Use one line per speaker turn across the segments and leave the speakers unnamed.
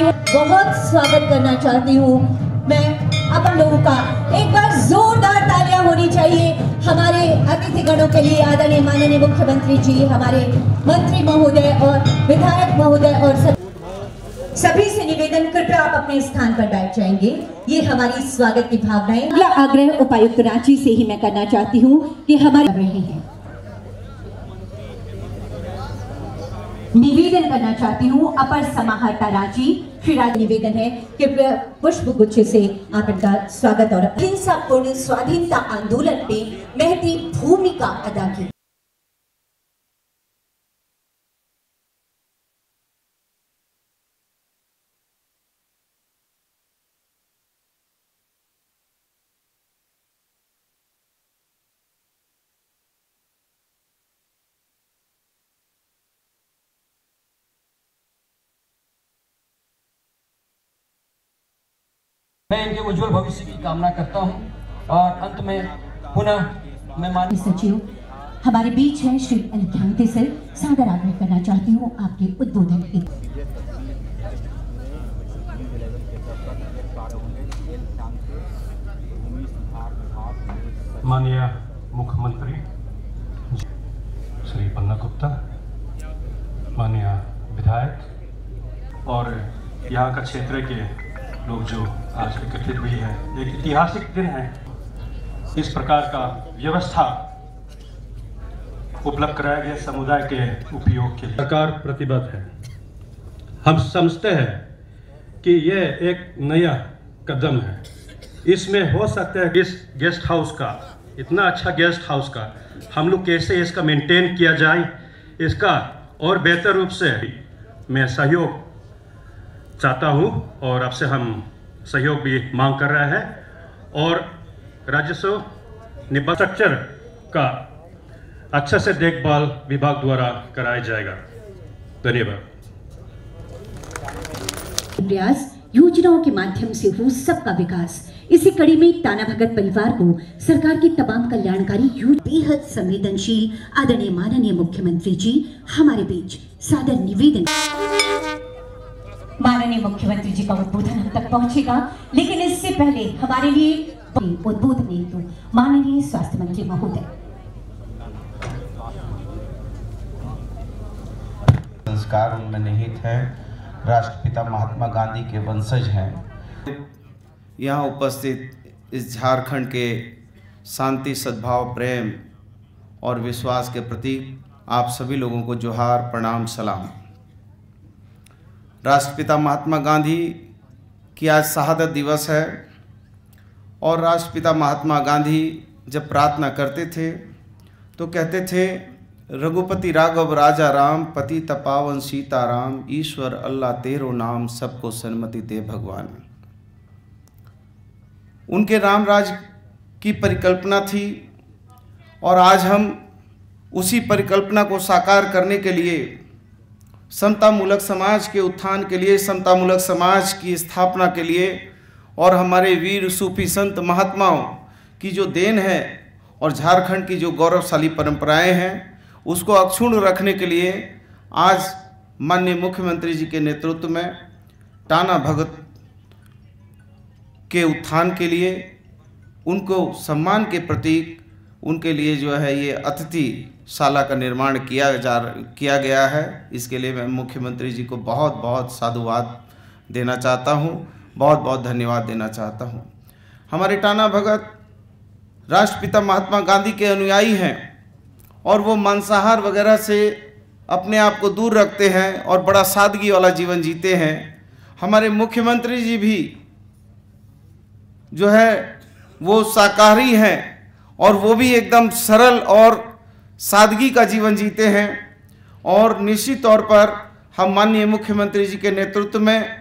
चाहती हूँ, बहुत स्वागत करना चाहती हूँ मैं अपन लोगों का। एक बार जोरदार तालियां होनी चाहिए हमारे अतिथिगणों के लिए। आदरणीय माननीय मुख्यमंत्री जी, हमारे मंत्री महोदय और विधायक महोदय और सभी से निवेदन, कृपया आप अपने स्थान पर बैठ जाएंगे। ये हमारी स्वागत की भावनाएं। अगला आग्रह उपायुक्त रांची से ही मैं करना चाहती हूँ कि हमारे रहे हैं, निवेदन करना चाहती हूँ अपर समाहर्ता रांची श्री राज, निवेदन है कि पुष्प गुच्छ से आप इनका स्वागत और अहिंसापूर्ण स्वाधीनता आंदोलन में महती भूमिका अदा की।
मैं इनके उज्जवल भविष्य की कामना करता हूं और अंत में पुनः मैं माननीय
सचिव हमारे बीच हैं श्री अलिख्यांते से सादर आग्रह करना चाहती हूं आपके उद्बोधन की।
माननीय मुख्यमंत्री श्री पन्ना गुप्ता, माननीय विधायक और यहाँ का क्षेत्र के लोग जो आज एकत्रित हुई है, एक ऐतिहासिक दिन है। इस प्रकार का व्यवस्था उपलब्ध कराया गया समुदाय के उपयोग के लिए सरकार प्रतिबद्ध है। हम समझते हैं कि यह एक नया कदम है। इसमें हो सकता है इस गेस्ट हाउस का, इतना अच्छा गेस्ट हाउस का हम लोग कैसे इसका मेंटेन किया जाए, इसका और बेहतर रूप से मैं सहयोग चाहता हूं और आपसे हम सहयोग भी मांग कर रहे हैं और राजस्व इंफ्रास्ट्रक्चर का अच्छे से देखभाल विभाग द्वारा कराया जाएगा। धन्यवाद।
प्रयास योजनाओं के माध्यम से हो सबका विकास। इसी कड़ी में टाना भगत परिवार को सरकार की तमाम कल्याणकारी योजना बेहद संवेदनशील आदरणीय माननीय मुख्यमंत्री जी हमारे बीच सादर निवेदन। माननीय मुख्यमंत्री जी का उद्बोधन हम तक पहुंचेगा, लेकिन इससे पहले हमारे लिए उद्बोधन हेतु माननीय स्वास्थ्य मंत्री महोदय।
संस्कार उनमें निहित है, राष्ट्रपिता महात्मा गांधी के वंशज हैं।
यहाँ उपस्थित इस झारखंड के शांति, सद्भाव, प्रेम और विश्वास के प्रतीक आप सभी लोगों को जोहार, प्रणाम, सलाम। राष्ट्रपिता महात्मा गांधी की आज शहादत दिवस है और राष्ट्रपिता महात्मा गांधी जब प्रार्थना करते थे तो कहते थे, रघुपति राघव राजा राम, पतित पावन सीताराम, ईश्वर अल्लाह तेरो नाम, सबको सन्मति दे भगवान। उनके राम राज की परिकल्पना थी और आज हम उसी परिकल्पना को साकार करने के लिए, समतामूलक समाज के उत्थान के लिए, समतामूलक समाज की स्थापना के लिए और हमारे वीर सूफी संत महात्माओं की जो देन है और झारखंड की जो गौरवशाली परंपराएं हैं उसको अक्षुण्ण रखने के लिए आज माननीय मुख्यमंत्री जी के नेतृत्व में टाना भगत के उत्थान के लिए, उनको सम्मान के प्रतीक, उनके लिए जो है ये अतिथिशाला का निर्माण किया गया है। इसके लिए मैं मुख्यमंत्री जी को बहुत बहुत साधुवाद देना चाहता हूँ, बहुत बहुत धन्यवाद देना चाहता हूँ। हमारे टाना भगत राष्ट्रपिता महात्मा गांधी के अनुयायी हैं और वो मांसाहार वगैरह से अपने आप को दूर रखते हैं और बड़ा सादगी वाला जीवन जीते हैं। हमारे मुख्यमंत्री जी भी जो है वो शाकाहारी हैं और वो भी एकदम सरल और सादगी का जीवन जीते हैं और निश्चित तौर पर हम माननीय मुख्यमंत्री जी के नेतृत्व में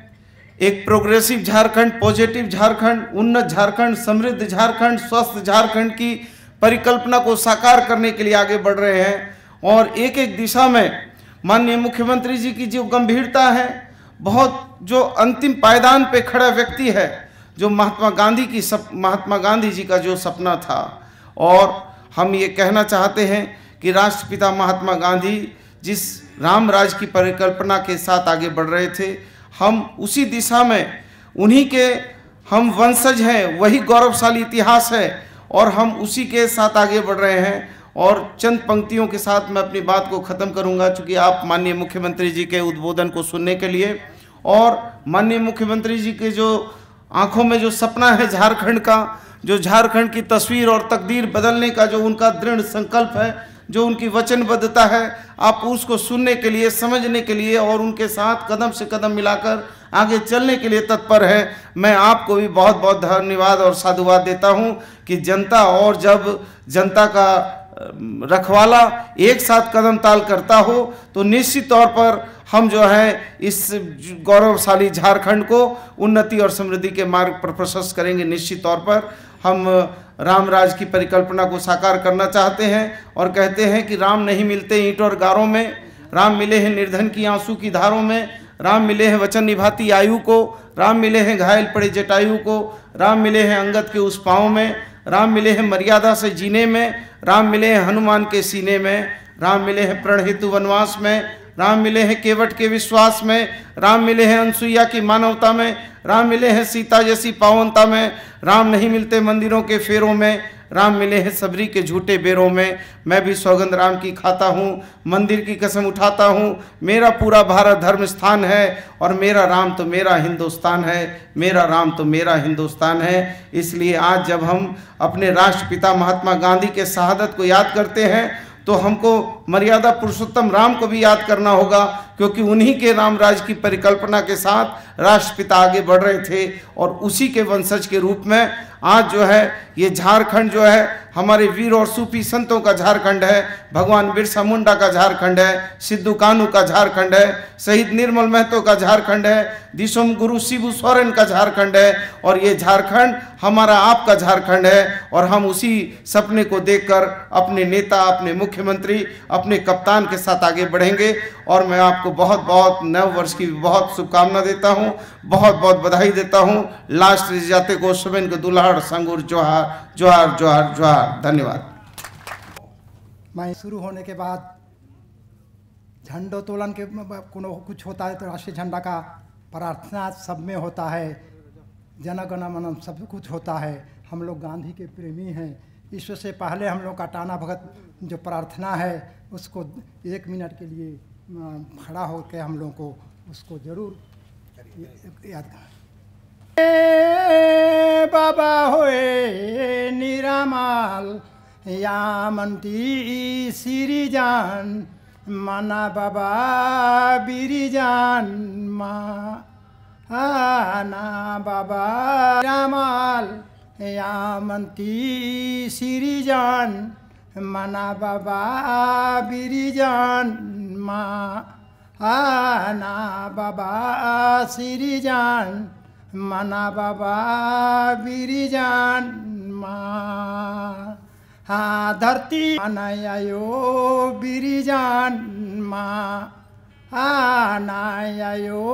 एक प्रोग्रेसिव झारखंड, पॉजिटिव झारखंड, उन्नत झारखंड, समृद्ध झारखंड, स्वस्थ झारखंड की परिकल्पना को साकार करने के लिए आगे बढ़ रहे हैं और एक एक दिशा में माननीय मुख्यमंत्री जी की जो गंभीरता है, बहुत जो अंतिम पायदान पे खड़ा व्यक्ति है, जो महात्मा गांधी जी का जो सपना था। और हम ये कहना चाहते हैं कि राष्ट्रपिता महात्मा गांधी जिस राम राज की परिकल्पना के साथ आगे बढ़ रहे थे, हम उसी दिशा में, उन्हीं के हम वंशज हैं, वही गौरवशाली इतिहास है और हम उसी के साथ आगे बढ़ रहे हैं। और चंद पंक्तियों के साथ मैं अपनी बात को ख़त्म करूंगा, चूँकि आप माननीय मुख्यमंत्री जी के उद्बोधन को सुनने के लिए, और माननीय मुख्यमंत्री जी के जो आंखों में जो सपना है झारखंड का, जो झारखंड की तस्वीर और तकदीर बदलने का जो उनका दृढ़ संकल्प है, जो उनकी वचनबद्धता है, आप उसको सुनने के लिए, समझने के लिए और उनके साथ कदम से कदम मिलाकर आगे चलने के लिए तत्पर है। मैं आपको भी बहुत बहुत धन्यवाद और साधुवाद देता हूं कि जनता, और जब जनता का रखवाला एक साथ कदम ताल करता हो तो निश्चित तौर पर हम जो है इस गौरवशाली झारखंड को उन्नति और समृद्धि के मार्ग पर प्रशस्त करेंगे। निश्चित तौर पर हम राम राज की परिकल्पना को साकार करना चाहते हैं और कहते हैं कि राम नहीं मिलते ईंट और गारों में, राम मिले हैं निर्धन की आंसू की धारों में, राम मिले हैं वचन निभाती आयु को, राम मिले हैं घायल पड़े जटायु को, राम मिले हैं अंगद के उस पाँव में, राम मिले हैं मर्यादा से जीने में, राम मिले हैं हनुमान के सीने में, राम मिले हैं प्रण हेतु वनवास में, राम मिले हैं केवट के विश्वास में, राम मिले हैं अनसुईया की मानवता में, राम मिले हैं सीता जैसी पावनता में, राम नहीं मिलते मंदिरों के फेरों में, राम मिले हैं सबरी के झूठे बेरों में। मैं भी सौगंध राम की खाता हूँ, मंदिर की कसम उठाता हूँ, मेरा पूरा भारत धर्म स्थान है और मेरा राम तो मेरा हिंदुस्तान है, मेरा राम तो मेरा हिंदुस्तान है। इसलिए आज जब हम अपने राष्ट्रपिता महात्मा गांधी के शहादत को याद करते हैं तो हमको मर्यादा पुरुषोत्तम राम को भी याद करना होगा, क्योंकि उन्हीं के राम राज की परिकल्पना के साथ राष्ट्रपिता आगे बढ़ रहे थे और उसी के वंशज के रूप में आज जो है ये झारखंड जो है हमारे वीर और सूफी संतों का झारखंड है, भगवान बिरसा मुंडा का झारखंड है, सिद्धू कानू का झारखंड है, शहीद निर्मल महतो का झारखंड है, दिसोम गुरु शिबू सोरेन का झारखंड है और ये झारखंड हमारा आपका झारखंड है। और हम उसी सपने को देखकर अपने नेता, अपने मुख्यमंत्री, अपने कप्तान के साथ आगे बढ़ेंगे। और मैं आपको बहुत बहुत नव वर्ष की बहुत शुभकामना देता हूँ, बहुत बहुत बधाई देता हूँ। लास्ट जाते को सुबेन को दुल्हाड़ संगुर जोहार जोहार जोहार जोहार। धन्यवाद।
मैं शुरू होने के बाद झंडोत्तोलन के कुछ होता है तो राष्ट्रीय झंडा का प्रार्थना सब में होता है, जनगण मन सब कुछ होता है। हम लोग गांधी के प्रेमी हैं। ईश्वर से पहले हम लोग का टाना भगत जो प्रार्थना है उसको 1 मिनट के लिए खड़ा होकर हम लोग को उसको जरूर याद करें। बाबा होए निरामाल यामंती सिरिजान मना बाबा बिरिजान माना बाबा रामाल यामंती सिरिजान मना बाबा बिरिजान माना बाबा सिरिजान मना बाबा बिरिजान हाँ धरती अनायो बिरिजान अनायो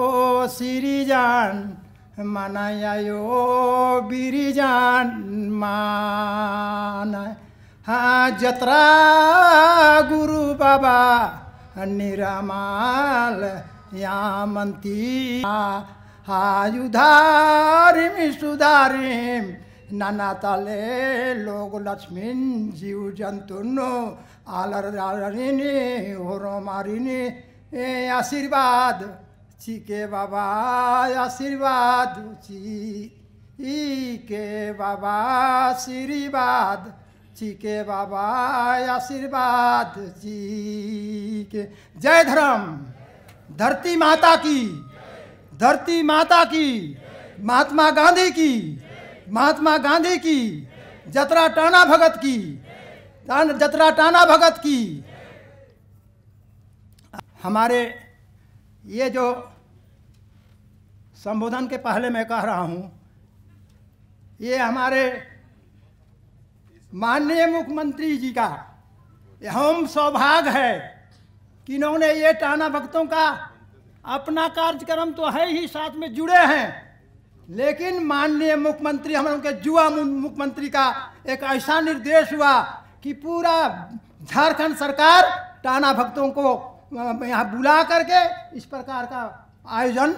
सिरिजान मनायो बिरिजान मान हाँ जत्रा गुरु बाबा निरामाल यामंती युधारिम सुधारिम नाना ताले लोग लक्ष्मीन जीव जंतुनो आलरिनी होरो मारिनी आशीर्वाद चीके बाबा आशीर्वाद चीके बाबा आशीर्वाद चीके बाबा आशीर्वाद चीके। जय धर्म धरती माता की, धरती माता की, महात्मा गांधी की, महात्मा गांधी की, जतरा टाना भगत की, जतरा टाना भगत की। हमारे ये जो संबोधन के पहले मैं कह रहा हूँ, ये हमारे माननीय मुख्यमंत्री जी का हम सौभाग्य है कि इन्होंने ये टाना भक्तों का अपना कार्यक्रम तो है ही, साथ में जुड़े हैं, लेकिन माननीय मुख्यमंत्री हम उनके युवा मुख्यमंत्री का एक ऐसा निर्देश हुआ कि पूरा झारखंड सरकार टाना भक्तों को यहाँ बुला करके इस प्रकार का आयोजन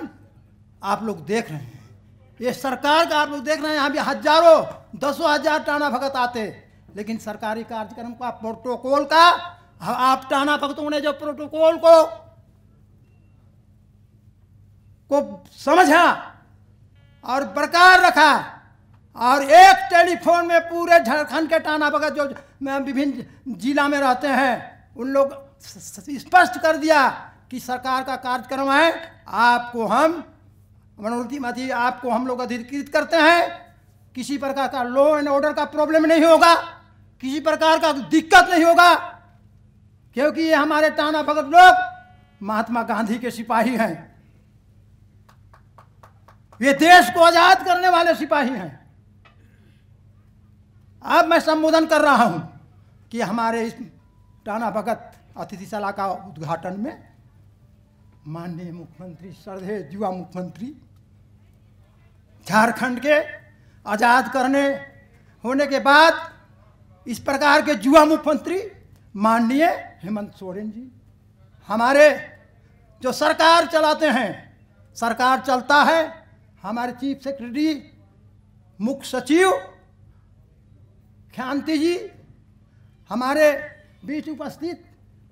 आप लोग देख रहे हैं, ये सरकार का आप लोग देख रहे हैं, यहाँ भी हजारों 10,000 टाना भगत आते, लेकिन सरकारी कार्यक्रम का प्रोटोकॉल का आप टाना भगतों ने जो प्रोटोकॉल को समझा और बरकरार रखा, और एक टेलीफोन में पूरे झारखंड के टाना भगत जो विभिन्न जिला में रहते हैं उन लोग स्पष्ट कर दिया कि सरकार का कार्यक्रम है, आपको हम मनोरथी आपको हम लोग अधिकृत करते हैं, किसी प्रकार का लॉ एंड ऑर्डर का प्रॉब्लम नहीं होगा, किसी प्रकार का दिक्कत नहीं होगा, क्योंकि ये हमारे टाना भगत लोग महात्मा गांधी के सिपाही हैं, ये देश को आजाद करने वाले सिपाही हैं। अब मैं संबोधन कर रहा हूं कि हमारे इस टाना भगत अतिथिशाला का उद्घाटन में माननीय मुख्यमंत्री, श्रद्धेय युवा मुख्यमंत्री, झारखंड के आजाद करने होने के बाद इस प्रकार के युवा मुख्यमंत्री माननीय हेमंत सोरेन जी, हमारे जो सरकार चलाते हैं, सरकार चलता है हमारे चीफ सेक्रेटरी, मुख्य सचिव ख्यांति जी, हमारे बीच उपस्थित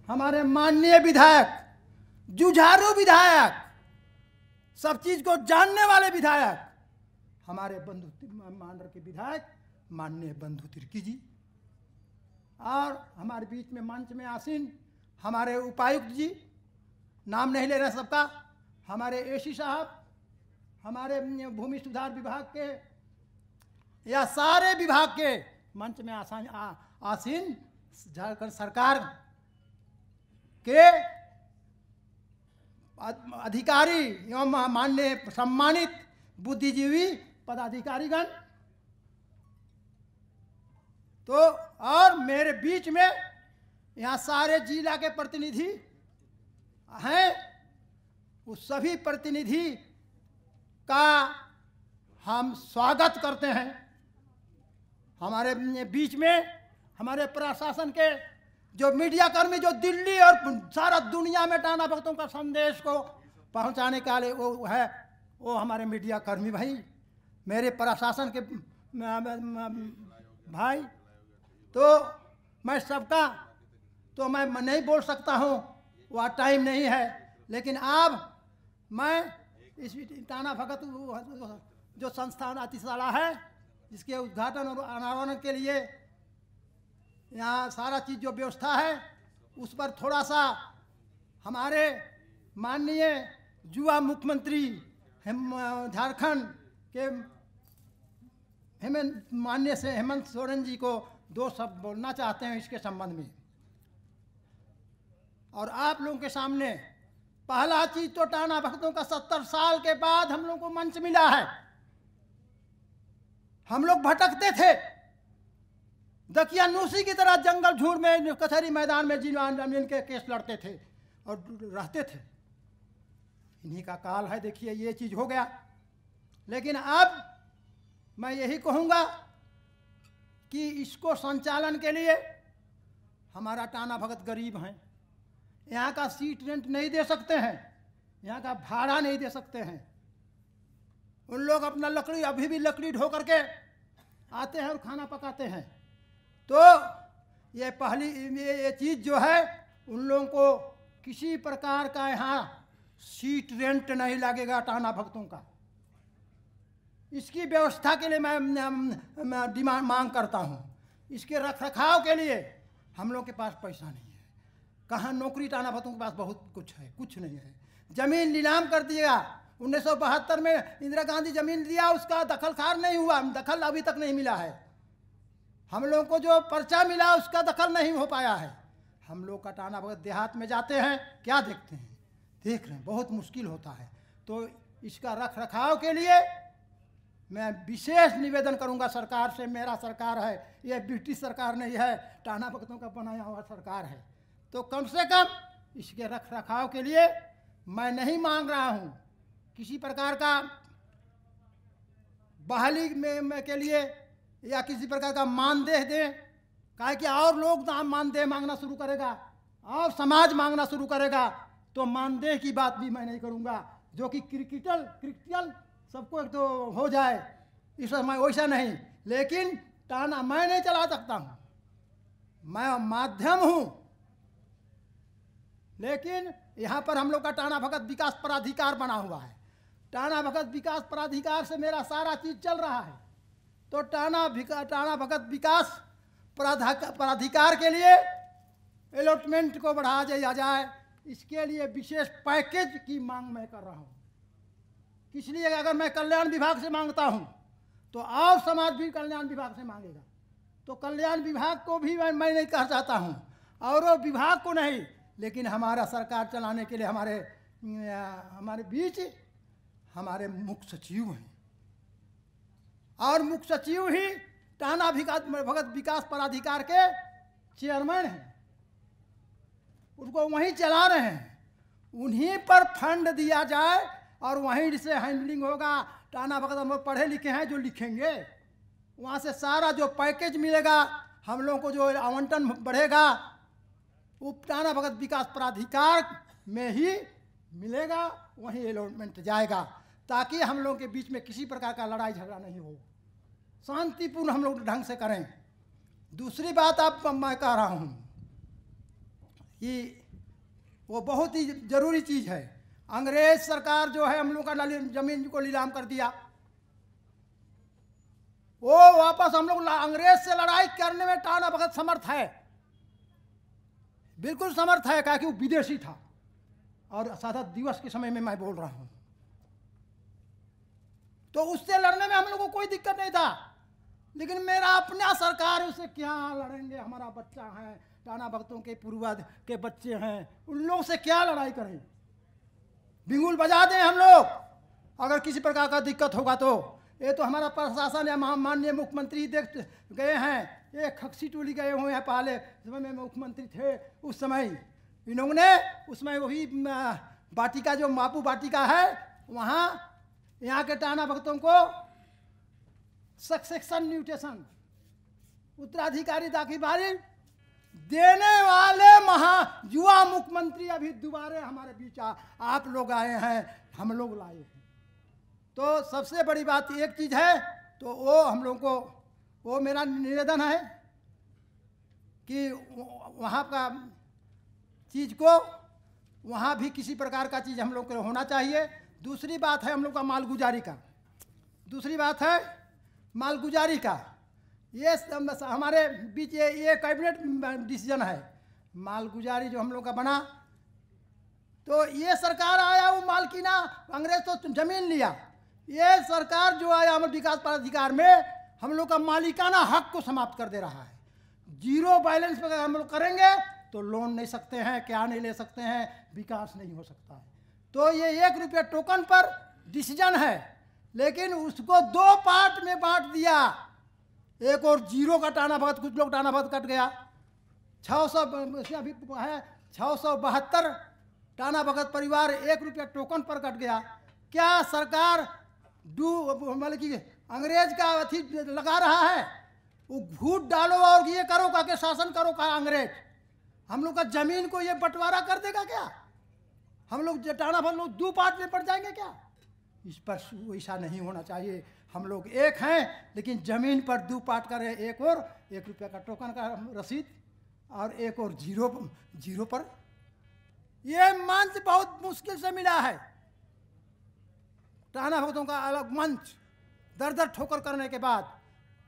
हमारे माननीय विधायक, जुझारू विधायक, सब चीज को जानने वाले विधायक, हमारे बंधु मांडर के विधायक माननीय बंधु तिर्की जी, और हमारे बीच में मंच में आसीन हमारे उपायुक्त जी, नाम नहीं ले रहे सबका, हमारे एसी साहब, हमारे भूमि सुधार विभाग के या सारे विभाग के मंच में आसीन झारखंड सरकार के अधिकारी एवं माननीय सम्मानित बुद्धिजीवी पदाधिकारीगण, तो और मेरे बीच में यहाँ सारे जिला के प्रतिनिधि हैं, उस सभी प्रतिनिधि का हम स्वागत करते हैं। हमारे बीच में हमारे प्रशासन के जो मीडिया कर्मी जो दिल्ली और सारा दुनिया में टाना भगतों का संदेश को पहुंचाने के लिए वो है, वो हमारे मीडिया कर्मी भाई, मेरे प्रशासन के भाई, तो मैं सबका तो मैं नहीं बोल सकता हूँ, वह टाइम नहीं है, लेकिन अब मैं इस टाना भगत जो संस्थान अतिथिशाला है जिसके उद्घाटन और अनावरण के लिए यहाँ सारा चीज़ जो व्यवस्था है उस पर थोड़ा सा हमारे माननीय युवा मुख्यमंत्री झारखंड के माननीय से हेमंत सोरेन जी को दो शब्द बोलना चाहते हैं इसके संबंध में। और आप लोगों के सामने पहला चीज तो टाना भगतों का 70 साल के बाद हम लोगों को मंच मिला है। हम लोग भटकते थे, दकियानूसी की तरह जंगल झूर में कचहरी मैदान में जमीन के केस लड़ते थे और रहते थे। इन्हीं का काल है, देखिए ये चीज हो गया। लेकिन अब मैं यही कहूँगा कि इसको संचालन के लिए हमारा टाना भगत गरीब हैं, यहाँ का सीट रेंट नहीं दे सकते हैं, यहाँ का भाड़ा नहीं दे सकते हैं। उन लोग अपना लकड़ी अभी भी लकड़ी ढो करके आते हैं और खाना पकाते हैं। तो ये पहली ये चीज़ जो है उन लोगों को किसी प्रकार का यहाँ सीट रेंट नहीं लगेगा टाना भगतों का। इसकी व्यवस्था के लिए मैं डिमांड मांग करता हूँ। इसके रख रखाव के लिए हम लोग के पास पैसा नहीं है। कहाँ नौकरी टाना भगतों के पास बहुत कुछ है, कुछ नहीं है। जमीन नीलाम कर दिया 1972 में इंदिरा गांधी जमीन दिया, उसका दखलकार नहीं हुआ, दखल अभी तक नहीं मिला है। हम लोग को जो पर्चा मिला उसका दखल नहीं हो पाया है। हम लोग का टाना भगत देहात में जाते हैं, क्या देखते हैं, देख रहे हैं, बहुत मुश्किल होता है। तो इसका रख रखाव के लिए मैं विशेष निवेदन करूंगा सरकार से। मेरा सरकार है, यह ब्रिटिश सरकार नहीं है, टाना भगतों का बनाया हुआ सरकार है। तो कम से कम इसके रख रखाव के लिए मैं नहीं मांग रहा हूं किसी प्रकार का बहाली में के लिए या किसी प्रकार का मानदेह दें, काहे कि और लोग मानदेह मांगना शुरू करेगा और समाज मांगना शुरू करेगा, तो मानदेह की बात भी मैं नहीं करूंगा। जो कि क्रिटिकल सबको एक तो हो जाए, इस समय वैसा नहीं। लेकिन टाना मैं नहीं चला सकता हूँ, मैं माध्यम हूँ। लेकिन यहाँ पर हम लोग का टाना भगत विकास प्राधिकार बना हुआ है। टाना भगत विकास प्राधिकार से मेरा सारा चीज़ चल रहा है। तो टाना भगत विकास प्राधिकार के लिए अलॉटमेंट को बढ़ा दिया जाए, इसके लिए विशेष पैकेज की मांग मैं कर रहा हूँ। इसलिए अगर मैं कल्याण विभाग से मांगता हूँ तो और समाज भी कल्याण विभाग से मांगेगा। तो कल्याण विभाग को भी मैं नहीं कह चाहता हूँ, और वो विभाग को नहीं, लेकिन हमारा सरकार चलाने के लिए हमारे बीच हमारे मुख्य सचिव हैं, और मुख्य सचिव ही टाना भगत विकास प्राधिकार के चेयरमैन हैं, उनको वहीं चला रहे हैं। उन्हीं पर फंड दिया जाए और वहीं से हैंडलिंग होगा। टाना भगत हम लोग पढ़े लिखे हैं, जो लिखेंगे वहाँ से सारा जो पैकेज मिलेगा, हम लोगों को जो आवंटन बढ़ेगा, वो टाना भगत विकास प्राधिकार में ही मिलेगा, वहीं अलॉटमेंट जाएगा, ताकि हम लोगों के बीच में किसी प्रकार का लड़ाई झगड़ा नहीं हो, शांतिपूर्ण हम लोग ढंग से करें। दूसरी बात आप मैं कह रहा हूँ कि वो बहुत ही ज़रूरी चीज़ है। अंग्रेज सरकार जो है हम लोग का जमीन को नीलाम कर दिया, वो वापस हम लोग अंग्रेज से लड़ाई करने में टाना भगत समर्थ है, बिल्कुल समर्थ है, क्या कि वो विदेशी था। और आज़ादी दिवस के समय में मैं बोल रहा हूँ, तो उससे लड़ने में हम लोग को कोई दिक्कत नहीं था। लेकिन मेरा अपना सरकार है, उससे क्या लड़ेंगे, हमारा बच्चा है, टाना भगतों के पूर्वज के बच्चे हैं, उन लोगों से क्या लड़ाई करें। बिगुल बजा दें हम लोग अगर किसी प्रकार का दिक्कत होगा तो। ये तो हमारा प्रशासन या माननीय मुख्यमंत्री देख गए हैं, एक खक्सी टोली गए हुए हैं पहले समय में मुख्यमंत्री थे, उस समय इन्होंने उसमें वही वाटिका जो मापू वाटिका है, वहाँ यहाँ के टाना भगतों को सक्सेशन म्यूटेशन उत्तराधिकारी दाखिलदारी देने वाले युवा मुख्यमंत्री अभी दोबारा हमारे बीच आप लोग आए हैं, हम लोग लाए हैं। तो सबसे बड़ी बात एक चीज़ है, तो वो हम लोग को, वो मेरा निवेदन है कि वहाँ का चीज़ को वहाँ भी किसी प्रकार का चीज़ हम लोग को होना चाहिए। दूसरी बात है हम लोग का मालगुजारी का, दूसरी बात है मालगुजारी का। ये हमारे बीच ये कैबिनेट डिसीजन है, मालगुजारी जो हम लोग का बना, तो ये सरकार आया, वो मालकीना अंग्रेज तो जमीन लिया, ये सरकार जो आया हमारे विकास प्राधिकार में हम लोग का मालिकाना हक को समाप्त कर दे रहा है। जीरो बैलेंस पर हम लोग करेंगे तो लोन नहीं सकते हैं, क्या नहीं ले सकते हैं, विकास नहीं हो सकता है। तो ये 1 रुपया टोकन पर डिसीजन है, लेकिन उसको 2 पार्ट में बांट दिया। एक और जीरो का टाना भगत, कुछ लोग टाना भगत कट गया, 600 इसमें अभी है 672 टाना भगत परिवार 1 रुपया टोकन पर कट गया। क्या सरकार मतलब कि अंग्रेज का अथी लगा रहा है, वो घूट डालो और ये करो का के शासन करो का अंग्रेज, हम लोग का जमीन को ये बंटवारा कर देगा क्या? हम लोग टाना भगत लोग 2 पार्ट में पड़ जाएंगे क्या? इस पर ऐसा नहीं होना चाहिए। हम लोग एक हैं, लेकिन ज़मीन पर 2 पार्ट करें, एक और 1 रुपया का टोकन का रसीद और एक और जीरो पर। ये मंच बहुत मुश्किल से मिला है, टाना भगतों का अलग मंच दर ठोकर करने के बाद।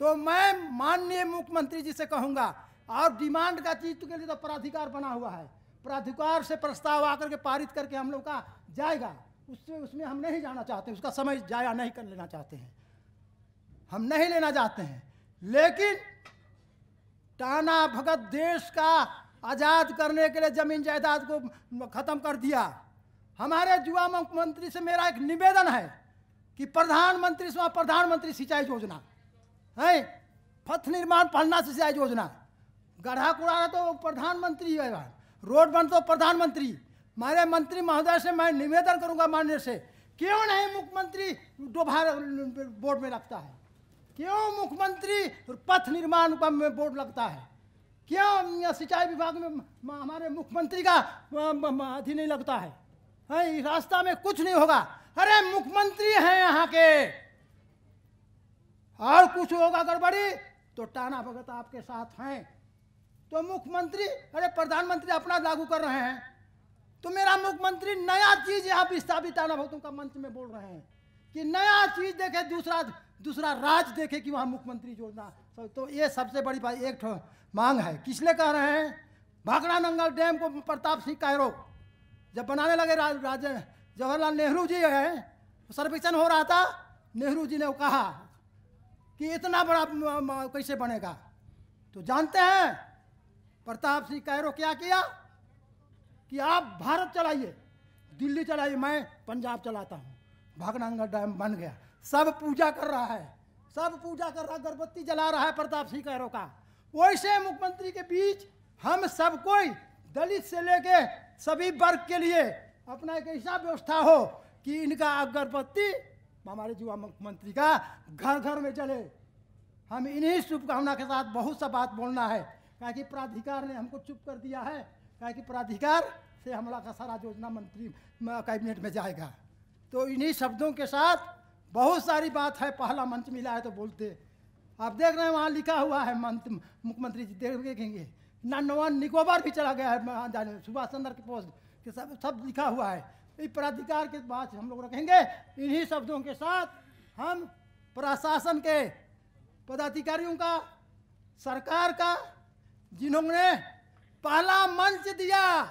तो मैं माननीय मुख्यमंत्री जी से कहूँगा, और डिमांड का चीज़ के लिए तो प्राधिकार बना हुआ है, प्राधिकार से प्रस्ताव आकर के पारित करके हम लोग का जाएगा, उसमें हम नहीं जाना चाहते, उसका समय जाया नहीं कर लेना चाहते हैं, हम नहीं लेना चाहते हैं। लेकिन टाना भगत देश का आज़ाद करने के लिए ज़मीन जायदाद को ख़त्म कर दिया। हमारे युवा मुख्यमंत्री से मेरा एक निवेदन है कि प्रधानमंत्री सिंचाई योजना है, पथ निर्माण पढ़ना सिंचाई योजना, गड्ढा कुड़ा तो प्रधानमंत्री है, रोड बन तो प्रधानमंत्री। मेरे मंत्री महोदय से मैं निवेदन करूंगा माननीय से, क्यों नहीं मुख्यमंत्री डोभार बोर्ड में लगता है, क्यों मुख्यमंत्री पथ निर्माण का बोर्ड लगता है, क्यों सिंचाई विभाग में हमारे मुख्यमंत्री का अधीन नहीं लगता है? है, इस रास्ता में कुछ नहीं होगा। अरे मुख्यमंत्री हैं यहाँ के, और कुछ होगा गड़बड़ी तो टाना भगत आपके साथ हैं। तो मुख्यमंत्री, अरे प्रधानमंत्री अपना लागू कर रहे हैं, तो मेरा मुख्यमंत्री नया चीज यहाँ विस्थापित टाना भगतों का मंच में बोल रहे हैं कि नया चीज देखे, दूसरा राज देखे कि वहाँ मुख्यमंत्री जोड़ना। तो ये सबसे बड़ी बात, एक मांग है। किस लिए कह रहे हैं? भाखड़ा नंगल डैम को प्रताप सिंह कैरो जब बनाने लगे, जवाहरलाल नेहरू जी है, सर्वेक्षण हो रहा था, नेहरू जी ने कहा कि इतना बड़ा कैसे बनेगा। तो जानते हैं प्रताप सिंह कैरो क्या किया कि आप भारत चलाइए, दिल्ली चलाइए, मैं पंजाब चलाता हूँ। भाखड़ा नंगल डैम बन गया, सब पूजा कर रहा है, सब पूजा कर रहा है, अगरबत्ती जला रहा है प्रताप सिंह कैरो का। वैसे मुख्यमंत्री के बीच हम सब कोई, दलित से लेके सभी वर्ग के लिए अपना एक ऐसा व्यवस्था हो कि इनका अगरबत्ती हमारे युवा मुख्यमंत्री का घर घर में जले। हम इन्हीं शुभकामना के साथ बहुत सा बात बोलना है, क्या कि प्राधिकार ने हमको चुप कर दिया है, क्या कि प्राधिकार से हमला का सारा योजना मंत्री कैबिनेट में जाएगा। तो इन्हीं शब्दों के साथ बहुत सारी बात है, पहला मंच मिला है तो बोलते। आप देख रहे हैं वहाँ लिखा हुआ है, मुख्यमंत्री जी देखेंगे, अंडमान निकोबार भी चला गया है, सुभाष चंद्र के पोस्ट के सब लिखा हुआ है। इस प्राधिकार के बाद हम लोग रखेंगे। इन्हीं शब्दों के साथ हम प्रशासन के पदाधिकारियों का, सरकार का, जिन्होंने पहला मंच दिया,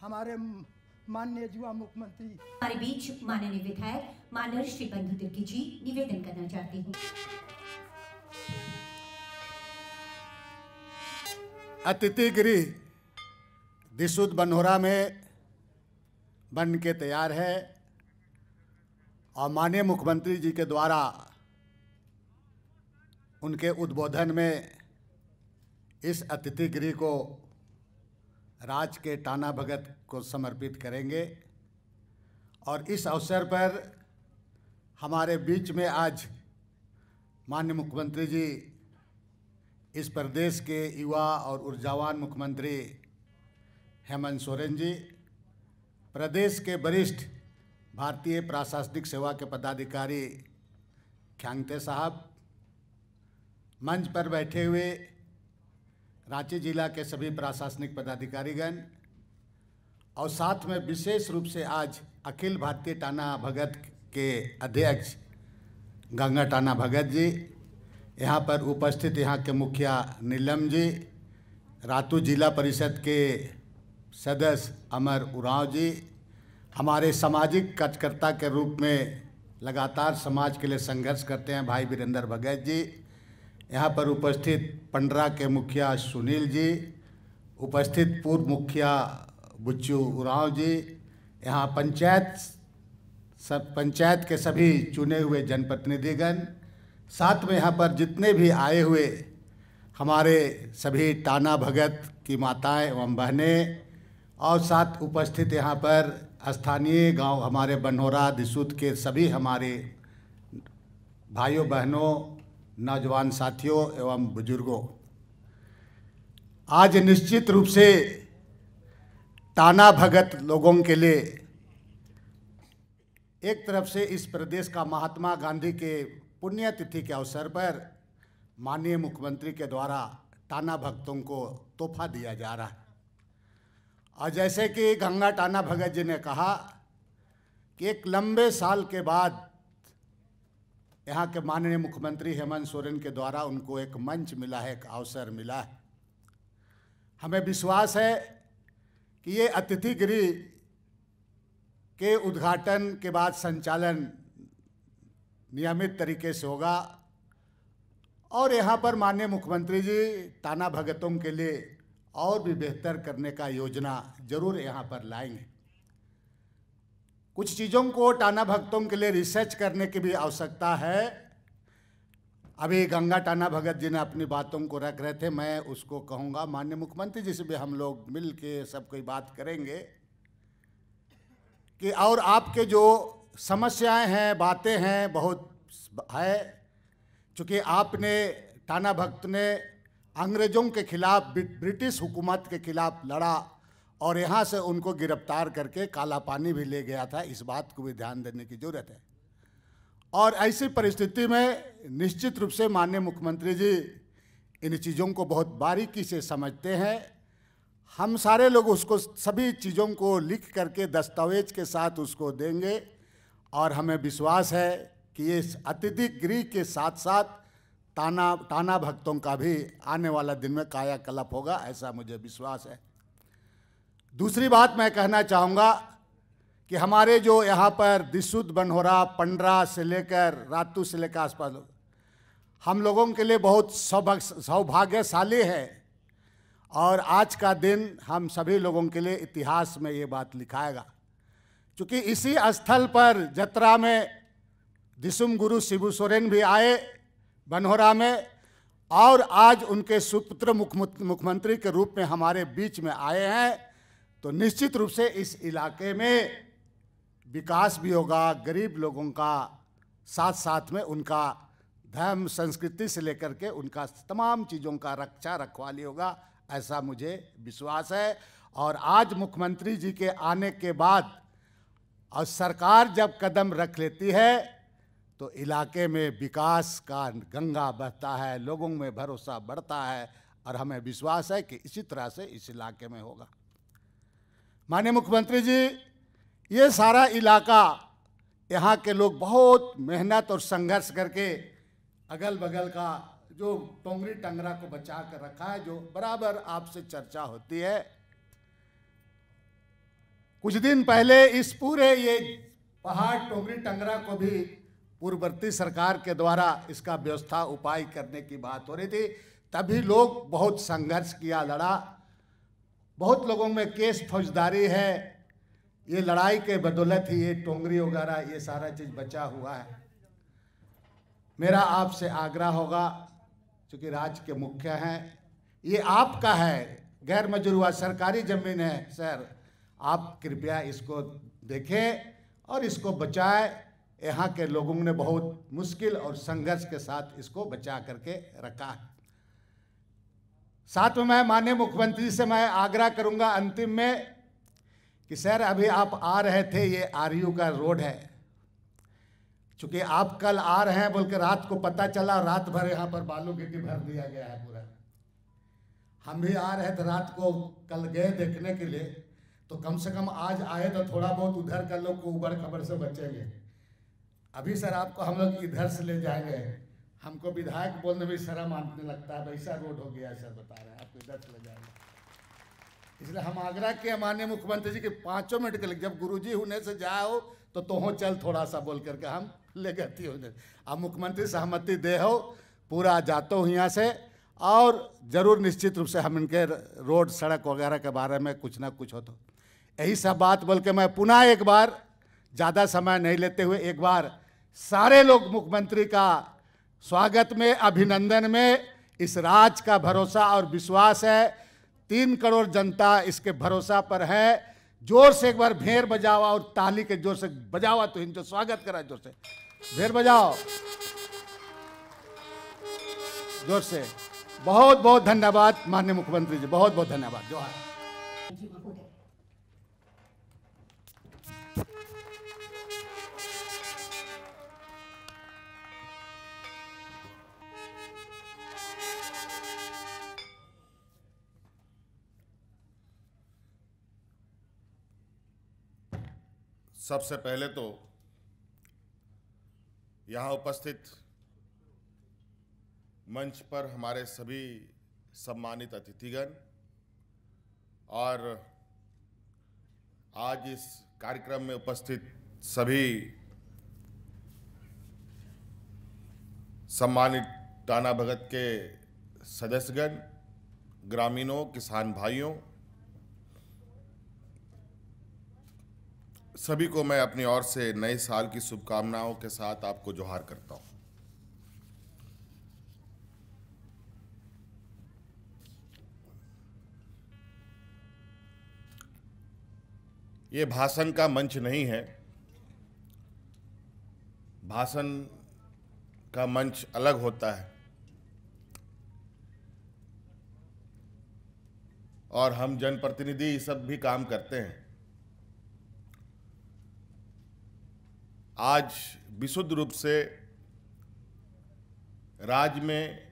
हमारे माननीय युवा मुख्यमंत्री,
हमारे बीच माननीय विधायक माननीय श्री बंधु तिर्की जी निवेदन करना चाहती हूँ।
अतिथि गृह दिसुद बनहोरा में बन के तैयार है और माननीय मुख्यमंत्री जी के द्वारा उनके उद्बोधन में इस अतिथि गृह को राज के टाना भगत को समर्पित करेंगे। और इस अवसर पर हमारे बीच में आज माननीय मुख्यमंत्री जी, इस प्रदेश के युवा और ऊर्जावान मुख्यमंत्री हेमंत सोरेन जी, प्रदेश के वरिष्ठ भारतीय प्रशासनिक सेवा के पदाधिकारी ख्यांगते साहब, मंच पर बैठे हुए रांची जिला के सभी प्रशासनिक पदाधिकारीगण, और साथ में विशेष रूप से आज अखिल भारतीय टाना भगत के अध्यक्ष गंगा टाना भगत जी, यहाँ पर उपस्थित यहाँ के मुखिया नीलम जी, रातू जिला परिषद के सदस्य अमर उरांव जी, हमारे सामाजिक कार्यकर्ता के रूप में लगातार समाज के लिए संघर्ष करते हैं भाई वीरेंद्र भगत जी, यहाँ पर उपस्थित पंडरा के मुखिया सुनील जी, उपस्थित पूर्व मुखिया बुच्चू उरांव जी, यहाँ पंचायत के सभी चुने हुए जनप्रतिनिधिगण, साथ में यहाँ पर जितने भी आए हुए हमारे सभी टाना भगत की माताएं एवं बहनें, और साथ उपस्थित यहाँ पर स्थानीय गांव हमारे बनहोरा दिसूत के सभी हमारे भाइयों बहनों, नौजवान साथियों एवं बुजुर्गों, आज निश्चित रूप से टाना भगत लोगों के लिए एक तरफ से इस प्रदेश का महात्मा गांधी के पुण्यतिथि के अवसर पर माननीय मुख्यमंत्री के द्वारा टाना भक्तों को तोहफा दिया जा रहा है। और जैसे कि गंगा टाना भगत जी ने कहा कि एक लंबे साल के बाद यहाँ के माननीय मुख्यमंत्री हेमंत सोरेन के द्वारा उनको एक मंच मिला है, एक अवसर मिला है। हमें विश्वास है कि ये अतिथि गृह के उद्घाटन के बाद संचालन नियमित तरीके से होगा और यहाँ पर माननीय मुख्यमंत्री जी टाना भगतों के लिए और भी बेहतर करने का योजना जरूर यहाँ पर लाएंगे। कुछ चीज़ों को टाना भक्तों के लिए रिसर्च करने की भी आवश्यकता है। अभी गंगा टाना भगत जी ने अपनी बातों को रख रहे थे, मैं उसको कहूँगा माननीय मुख्यमंत्री जी से भी हम लोग मिल के सब कोई बात करेंगे कि और आपके जो समस्याएं हैं, बातें हैं, बहुत है। चूँकि आपने टाना भक्त ने अंग्रेज़ों के खिलाफ, ब्रिटिश हुकूमत के खिलाफ लड़ा और यहाँ से उनको गिरफ्तार करके काला पानी भी ले गया था। इस बात को भी ध्यान देने की जरूरत है। और ऐसी परिस्थिति में निश्चित रूप से माननीय मुख्यमंत्री जी इन चीज़ों को बहुत बारीकी से समझते हैं। हम सारे लोग उसको सभी चीज़ों को लिख करके दस्तावेज के साथ उसको देंगे और हमें विश्वास है कि ये अतिथि गृह के साथ साथ टाना भक्तों का भी आने वाला दिन में कायाकल्प होगा, ऐसा मुझे विश्वास है। दूसरी बात मैं कहना चाहूँगा कि हमारे जो यहाँ पर दिसुद, बनहोरा, पंडरा से लेकर रातू से लेकर आसपास लोग, हम लोगों के लिए बहुत सौभाग्यशाली है और आज का दिन हम सभी लोगों के लिए इतिहास में ये बात लिखाएगा। क्योंकि इसी स्थल पर जतरा में दिसुम गुरु शिबू सोरेन भी आए बनहोरा में, और आज उनके सुपुत्र मुख्यमंत्री के रूप में हमारे बीच में आए हैं। तो निश्चित रूप से इस इलाके में विकास भी होगा, गरीब लोगों का साथ साथ में उनका धर्म संस्कृति से लेकर के उनका तमाम चीज़ों का रक्षा रखवाली होगा, ऐसा मुझे विश्वास है। और आज मुख्यमंत्री जी के आने के बाद और सरकार जब कदम रख लेती है तो इलाके में विकास का गंगा बहता है, लोगों में भरोसा बढ़ता है और हमें विश्वास है कि इसी तरह से इस इलाके में होगा। माननीय मुख्यमंत्री जी, ये सारा इलाका, यहाँ के लोग बहुत मेहनत और संघर्ष करके अगल बगल का जो टोंगरी टंगरा को बचा कर रखा है, जो बराबर आपसे चर्चा होती है। कुछ दिन पहले इस पूरे ये पहाड़ टोंगरी टंगरा को भी पूर्ववर्ती सरकार के द्वारा इसका व्यवस्था उपाय करने की बात हो रही थी। तभी लोग बहुत संघर्ष किया, लड़ा, बहुत लोगों में केस फौजदारी है। ये लड़ाई के बदौलत ही ये टोंगरी वगैरह ये सारा चीज़ बचा हुआ है। मेरा आपसे आग्रह होगा, क्योंकि राज्य के मुख्य हैं, ये आपका है, गैर मंजूर सरकारी ज़मीन है सर, आप कृपया इसको देखें और इसको बचाएं। यहाँ के लोगों ने बहुत मुश्किल और संघर्ष के साथ इसको बचा करके रखा है। साथ में मैं माननीय मुख्यमंत्री से मैं आग्रह करूंगा अंतिम में कि सर अभी आप आ रहे थे, ये आरयू का रोड है, चूँकि आप कल आ रहे हैं बोल के रात को पता चला, रात भर यहाँ पर बालू गिट्टी भर दिया गया है पूरा। हम भी आ रहे थे रात को, कल गए देखने के लिए, तो कम से कम आज आए तो थोड़ा बहुत उधर का लोग को उबड़ खबर से बचेंगे। अभी सर आपको हम लोग इधर से ले जाएंगे, हमको विधायक बोलने में शर्म आने लगता है, वैसा रोड हो गया है सर, बता रहे हैं आपको इधर से ले जाएंगे। इसलिए हम आग्रह किए माननीय मुख्यमंत्री जी के 5 मिनट के लिए, जब गुरुजी होने से जाओ तो हो चल थोड़ा सा बोल करके हम ले गए थी उन्हें। अब मुख्यमंत्री सहमति दे हो, पूरा जाता हूँ यहाँ से, और ज़रूर निश्चित रूप से हम इनके रोड सड़क वगैरह के बारे में कुछ ना कुछ हो। तो यही सब बात बोल के मैं पुनः एक बार ज़्यादा समय नहीं लेते हुए एक बार सारे लोग मुख्यमंत्री का स्वागत में, अभिनंदन में, इस राज्य का भरोसा और विश्वास है, 3 करोड़ जनता इसके भरोसा पर है। जोर से एक बार भेर बजाओ और ताली के जोर से बजाओ तो इनको स्वागत करा, जोर से भेर बजाओ, जोर से। बहुत बहुत धन्यवाद माननीय मुख्यमंत्री जी, बहुत बहुत धन्यवाद। जोहार।
सबसे पहले तो यहाँ उपस्थित मंच पर हमारे सभी सम्मानित अतिथिगण और आज इस कार्यक्रम में उपस्थित सभी सम्मानित टाना भगत के सदस्यगण, ग्रामीणों, किसान भाइयों, सभी को मैं अपनी ओर से नए साल की शुभकामनाओं के साथ आपको जोहार करता हूं। ये भाषण का मंच नहीं है, भाषण का मंच अलग होता है और हम जनप्रतिनिधि ये सब भी काम करते हैं। आज विशुद्ध रूप से राज्य में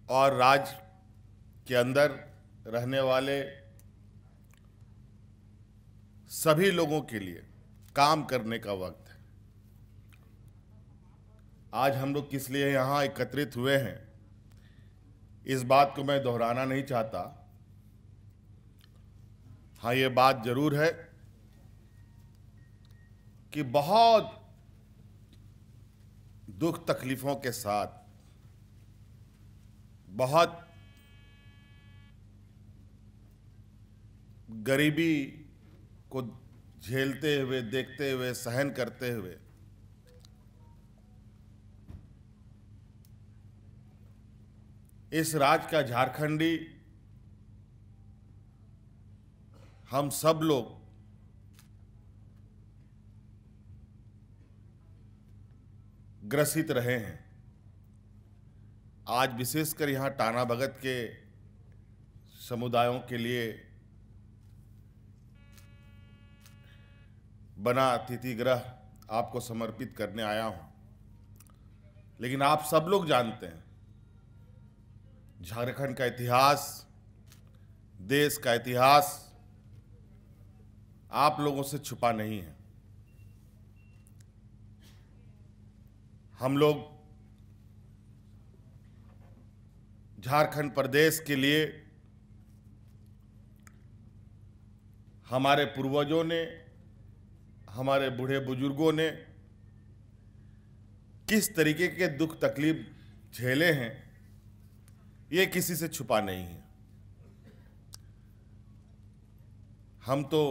और राज्य के अंदर रहने वाले सभी लोगों के लिए काम करने का वक्त है। आज हम लोग किस लिए यहाँ एकत्रित हुए हैं, इस बात को मैं दोहराना नहीं चाहता। हाँ, ये बात जरूर है कि बहुत दुख तकलीफों के साथ, बहुत गरीबी को झेलते हुए, देखते हुए, सहन करते हुए इस राज्य का झारखंडी हम सब लोग ग्रसित रहे हैं। आज विशेषकर यहाँ टाना भगत के समुदायों के लिए बना अतिथि गृह आपको समर्पित करने आया हूं। लेकिन आप सब लोग जानते हैं, झारखंड का इतिहास, देश का इतिहास आप लोगों से छुपा नहीं है। हम लोग झारखंड प्रदेश के लिए हमारे पूर्वजों ने, हमारे बूढ़े बुजुर्गों ने किस तरीके के दुख तकलीफ झेले हैं, ये किसी से छुपा नहीं है। हम तो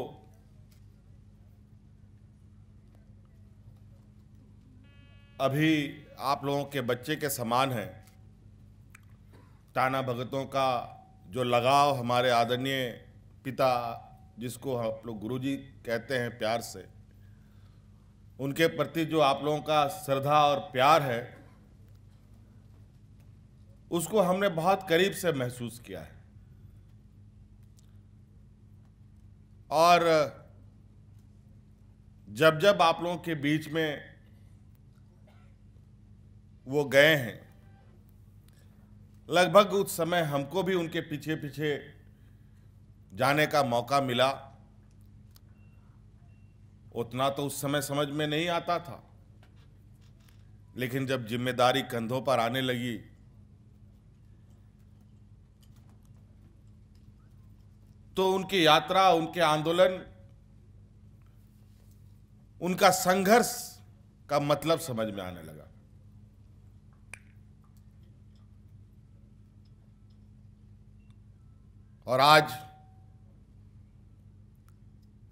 अभी आप लोगों के बच्चे के समान हैं। टाना भगतों का जो लगाव हमारे आदरणीय पिता, जिसको आप लोग गुरुजी कहते हैं प्यार से, उनके प्रति जो आप लोगों का श्रद्धा और प्यार है, उसको हमने बहुत करीब से महसूस किया है। और जब जब आप लोगों के बीच में वो गए हैं, लगभग उस समय हमको भी उनके पीछे पीछे जाने का मौका मिला। उतना तो उस समय समझ में नहीं आता था, लेकिन जब जिम्मेदारी कंधों पर आने लगी तो उनकी यात्रा, उनके आंदोलन, उनका संघर्ष का मतलब समझ में आने लगा। और आज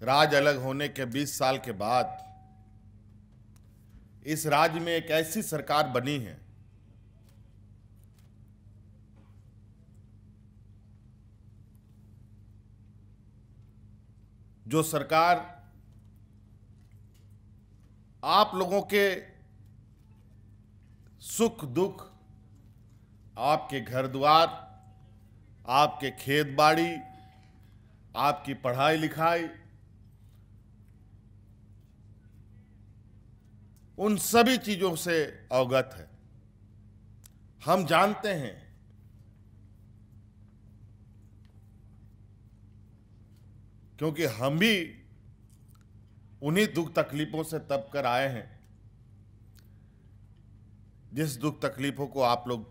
राज्य अलग होने के 20 साल के बाद इस राज्य में एक ऐसी सरकार बनी है जो सरकार आप लोगों के सुख दुख, आपके घर द्वार, आपके खेत बाड़ी, आपकी पढ़ाई लिखाई, उन सभी चीजों से अवगत है। हम जानते हैं क्योंकि हम भी उन्हीं दुख तकलीफों से तब कर आए हैं जिस दुख तकलीफों को आप लोग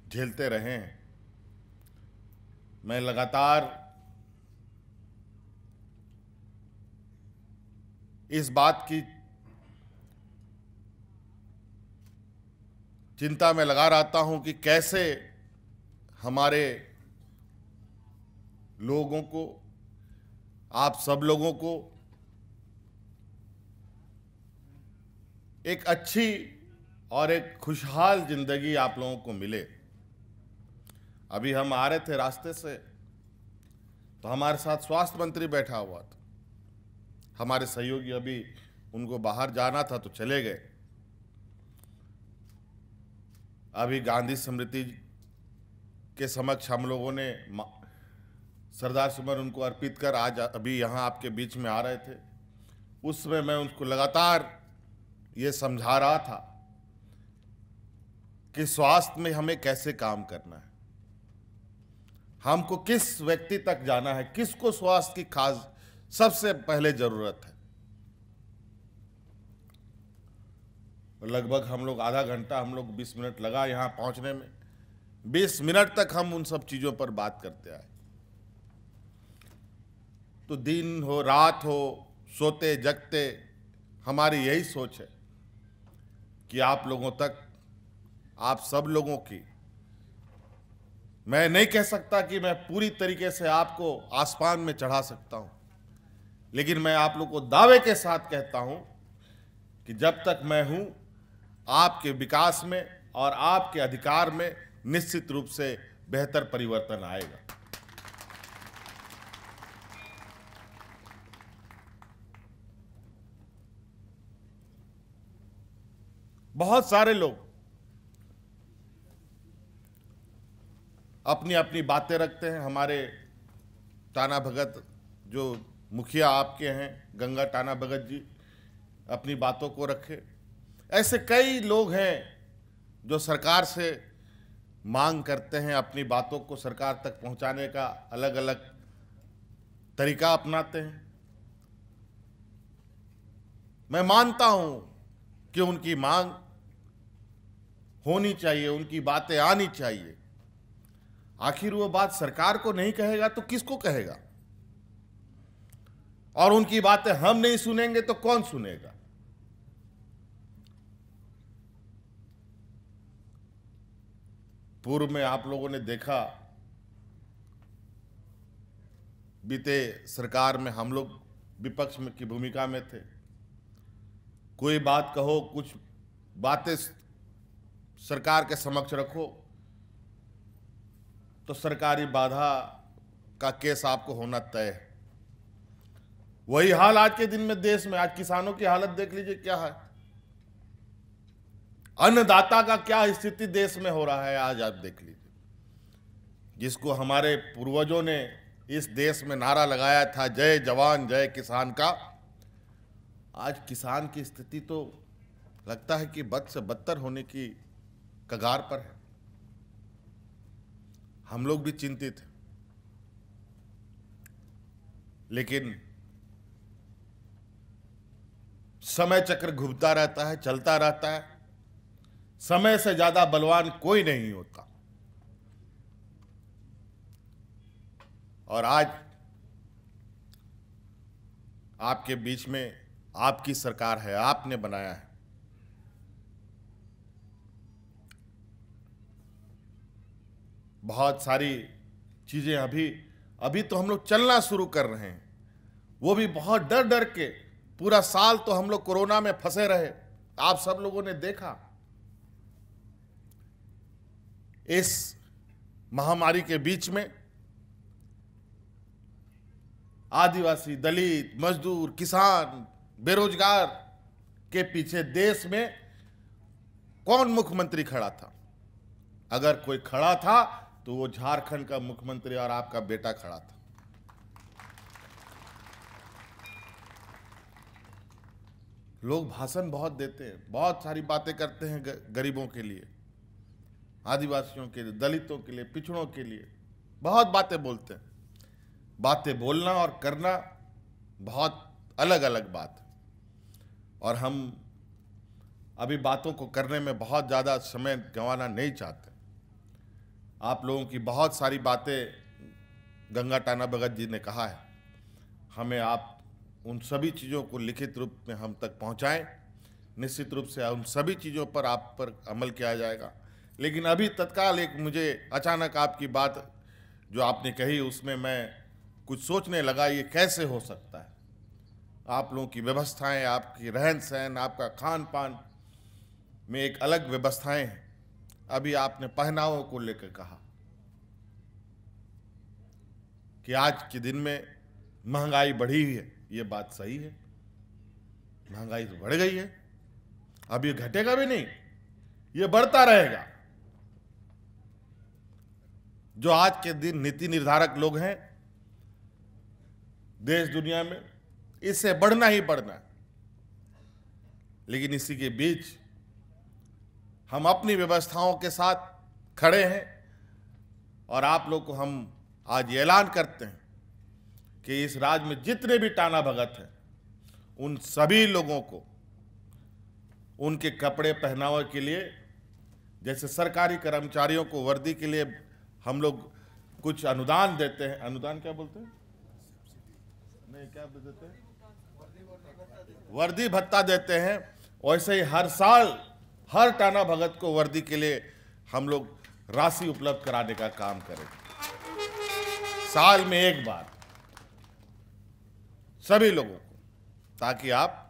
झेलते रहे हैं। मैं लगातार इस बात की चिंता में लगा रहता हूं कि कैसे हमारे लोगों को, आप सब लोगों को एक अच्छी और एक खुशहाल जिंदगी आप लोगों को मिले। अभी हम आ रहे थे रास्ते से तो हमारे साथ स्वास्थ्य मंत्री बैठा हुआ था। हमारे सहयोगी अभी उनको बाहर जाना था तो चले गए। अभी गांधी स्मृति के समक्ष हम लोगों ने सरदार सुमन उनको अर्पित कर आज अभी यहाँ आपके बीच में आ रहे थे। उस समय मैं उनको लगातार ये समझा रहा था कि स्वास्थ्य में हमें कैसे काम करना है, हमको किस व्यक्ति तक जाना है, किसको स्वास्थ्य की खास सबसे पहले जरूरत है। लगभग हम लोग आधा घंटा, हम लोग 20 मिनट लगा यहाँ पहुँचने में। 20 मिनट तक हम उन सब चीज़ों पर बात करते आए। तो दिन हो रात हो, सोते जगते हमारी यही सोच है कि आप लोगों तक, आप सब लोगों की, मैं नहीं कह सकता कि मैं पूरी तरीके से आपको आसमान में चढ़ा सकता हूं, लेकिन मैं आप लोगों को दावे के साथ कहता हूं कि जब तक मैं हूं, आपके विकास में और आपके अधिकार में निश्चित रूप से बेहतर परिवर्तन आएगा। बहुत सारे लोग अपनी अपनी बातें रखते हैं। हमारे टाना भगत जो मुखिया आपके हैं, गंगा टाना भगत जी, अपनी बातों को रखे। ऐसे कई लोग हैं जो सरकार से मांग करते हैं, अपनी बातों को सरकार तक पहुंचाने का अलग अलग तरीका अपनाते हैं। मैं मानता हूं कि उनकी मांग होनी चाहिए, उनकी बातें आनी चाहिए। आखिर वो बात सरकार को नहीं कहेगा तो किसको कहेगा? और उनकी बातें हम नहीं सुनेंगे तो कौन सुनेगा? पूर्व में आप लोगों ने देखा, बीते सरकार में हम लोग विपक्ष में की भूमिका में थे। कोई बात कहो, कुछ बातें सरकार के समक्ष रखो तो सरकारी बाधा का केस आपको होना तय है। वही हाल आज के दिन में देश में, आज किसानों की हालत देख लीजिए क्या है, अन्नदाता का क्या स्थिति देश में हो रहा है आज आप देख लीजिए। जिसको हमारे पूर्वजों ने इस देश में नारा लगाया था, जय जवान जय किसान का, आज किसान की स्थिति तो लगता है कि बद से बदतर होने की कगार पर है। हम लोग भी चिंतित हैं, लेकिन समय चक्र घूमता रहता है, चलता रहता है। समय से ज्यादा बलवान कोई नहीं होता। और आज आपके बीच में आपकी सरकार है, आपने बनाया है। बहुत सारी चीजें अभी तो हम लोग चलना शुरू कर रहे हैं, वो भी बहुत डर डर के। पूरा साल तो हम लोग कोरोना में फंसे रहे, आप सब लोगों ने देखा। इस महामारी के बीच में आदिवासी, दलित, मजदूर, किसान, बेरोजगार के पीछे देश में कौन मुख्यमंत्री खड़ा था? अगर कोई खड़ा था तो वो झारखंड का मुख्यमंत्री और आपका बेटा खड़ा था। लोग भाषण बहुत देते हैं, बहुत सारी बातें करते हैं गरीबों के लिए, आदिवासियों के लिए, दलितों के लिए, पिछड़ों के लिए बहुत बातें बोलते हैं। बातें बोलना और करना बहुत अलग अलग बात है। और हम अभी बातों को करने में बहुत ज़्यादा समय गंवाना नहीं चाहते। आप लोगों की बहुत सारी बातें गंगा टाना भगत जी ने कहा है, हमें आप उन सभी चीज़ों को लिखित रूप में हम तक पहुंचाएं। निश्चित रूप से उन सभी चीज़ों पर आप पर अमल किया जाएगा। लेकिन अभी तत्काल एक मुझे अचानक आपकी बात जो आपने कही, उसमें मैं कुछ सोचने लगा, ये कैसे हो सकता है? आप लोगों की व्यवस्थाएं, आपकी रहन सहन, आपका खान पान में एक अलग व्यवस्थाएं हैं। अभी आपने पहनावों को लेकर कहा कि आज के दिन में महंगाई बढ़ी है। ये बात सही है, महंगाई तो बढ़ गई है। अब ये घटेगा भी नहीं, ये बढ़ता रहेगा। जो आज के दिन नीति निर्धारक लोग हैं देश दुनिया में, इससे बढ़ना ही बढ़ना है। लेकिन इसी के बीच हम अपनी व्यवस्थाओं के साथ खड़े हैं और आप लोग को हम आज ये ऐलान करते हैं कि इस राज्य में जितने भी टाना भगत हैं उन सभी लोगों को उनके कपड़े पहनावे के लिए, जैसे सरकारी कर्मचारियों को वर्दी के लिए हम लोग कुछ अनुदान देते हैं, अनुदान क्या बोलते हैं, नहीं क्या देते हैं, वर्दी भत्ता देते हैं, वैसे ही हर साल हर टाना भगत को वर्दी के लिए हम लोग राशि उपलब्ध कराने का काम करेंगे, साल में एक बार सभी लोगों को, ताकि आप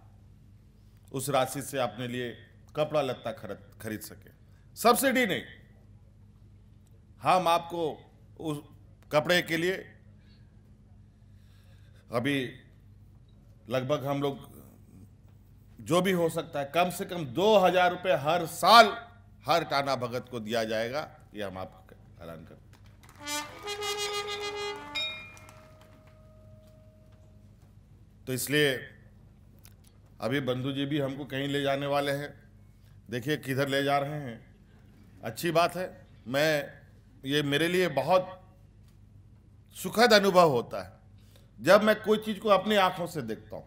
उस राशि से अपने लिए कपड़ा लत्ता खरीद सके। सब्सिडी नहीं, हम आपको उस कपड़े के लिए अभी लगभग हम लोग जो भी हो सकता है कम से कम 2000 रुपये हर साल हर टाना भगत को दिया जाएगा, ये हम आपको ऐलान करते हैं। तो इसलिए अभी बंधु जी भी हमको कहीं ले जाने वाले हैं, देखिए किधर ले जा रहे हैं। अच्छी बात है, ये मेरे लिए बहुत सुखद अनुभव होता है जब मैं कोई चीज को अपनी आंखों से देखता हूं,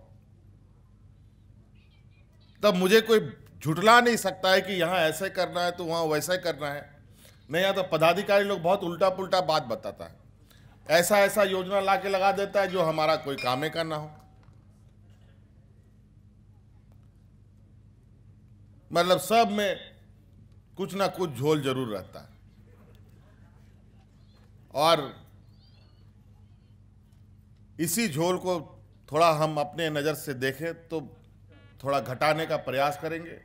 तब मुझे कोई झुठला नहीं सकता है कि यहाँ ऐसे करना है तो वहाँ वैसा करना है। नहीं, यहाँ तो पदाधिकारी लोग बहुत उल्टा पुल्टा बात बताता है, ऐसा योजना ला के लगा देता है जो हमारा कोई काम ही करना हो। मतलब सब में कुछ ना कुछ झोल जरूर रहता है, और इसी झोल को थोड़ा हम अपने नज़र से देखें तो थोड़ा घटाने का प्रयास करेंगे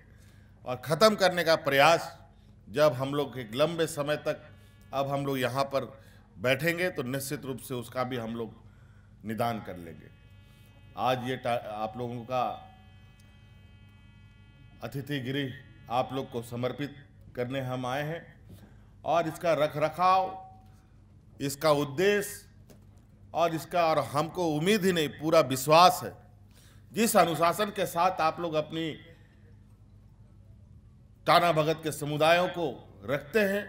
और ख़त्म करने का प्रयास जब हम लोग एक लंबे समय तक अब हम लोग यहाँ पर बैठेंगे तो निश्चित रूप से उसका भी हम लोग निदान कर लेंगे। आज ये आप लोगों का अतिथि गृह आप लोग को समर्पित करने हम आए हैं, और इसका रखरखाव, इसका उद्देश्य और हमको उम्मीद ही नहीं, पूरा विश्वास है जिस अनुशासन के साथ आप लोग अपनी टाना भगत के समुदायों को रखते हैं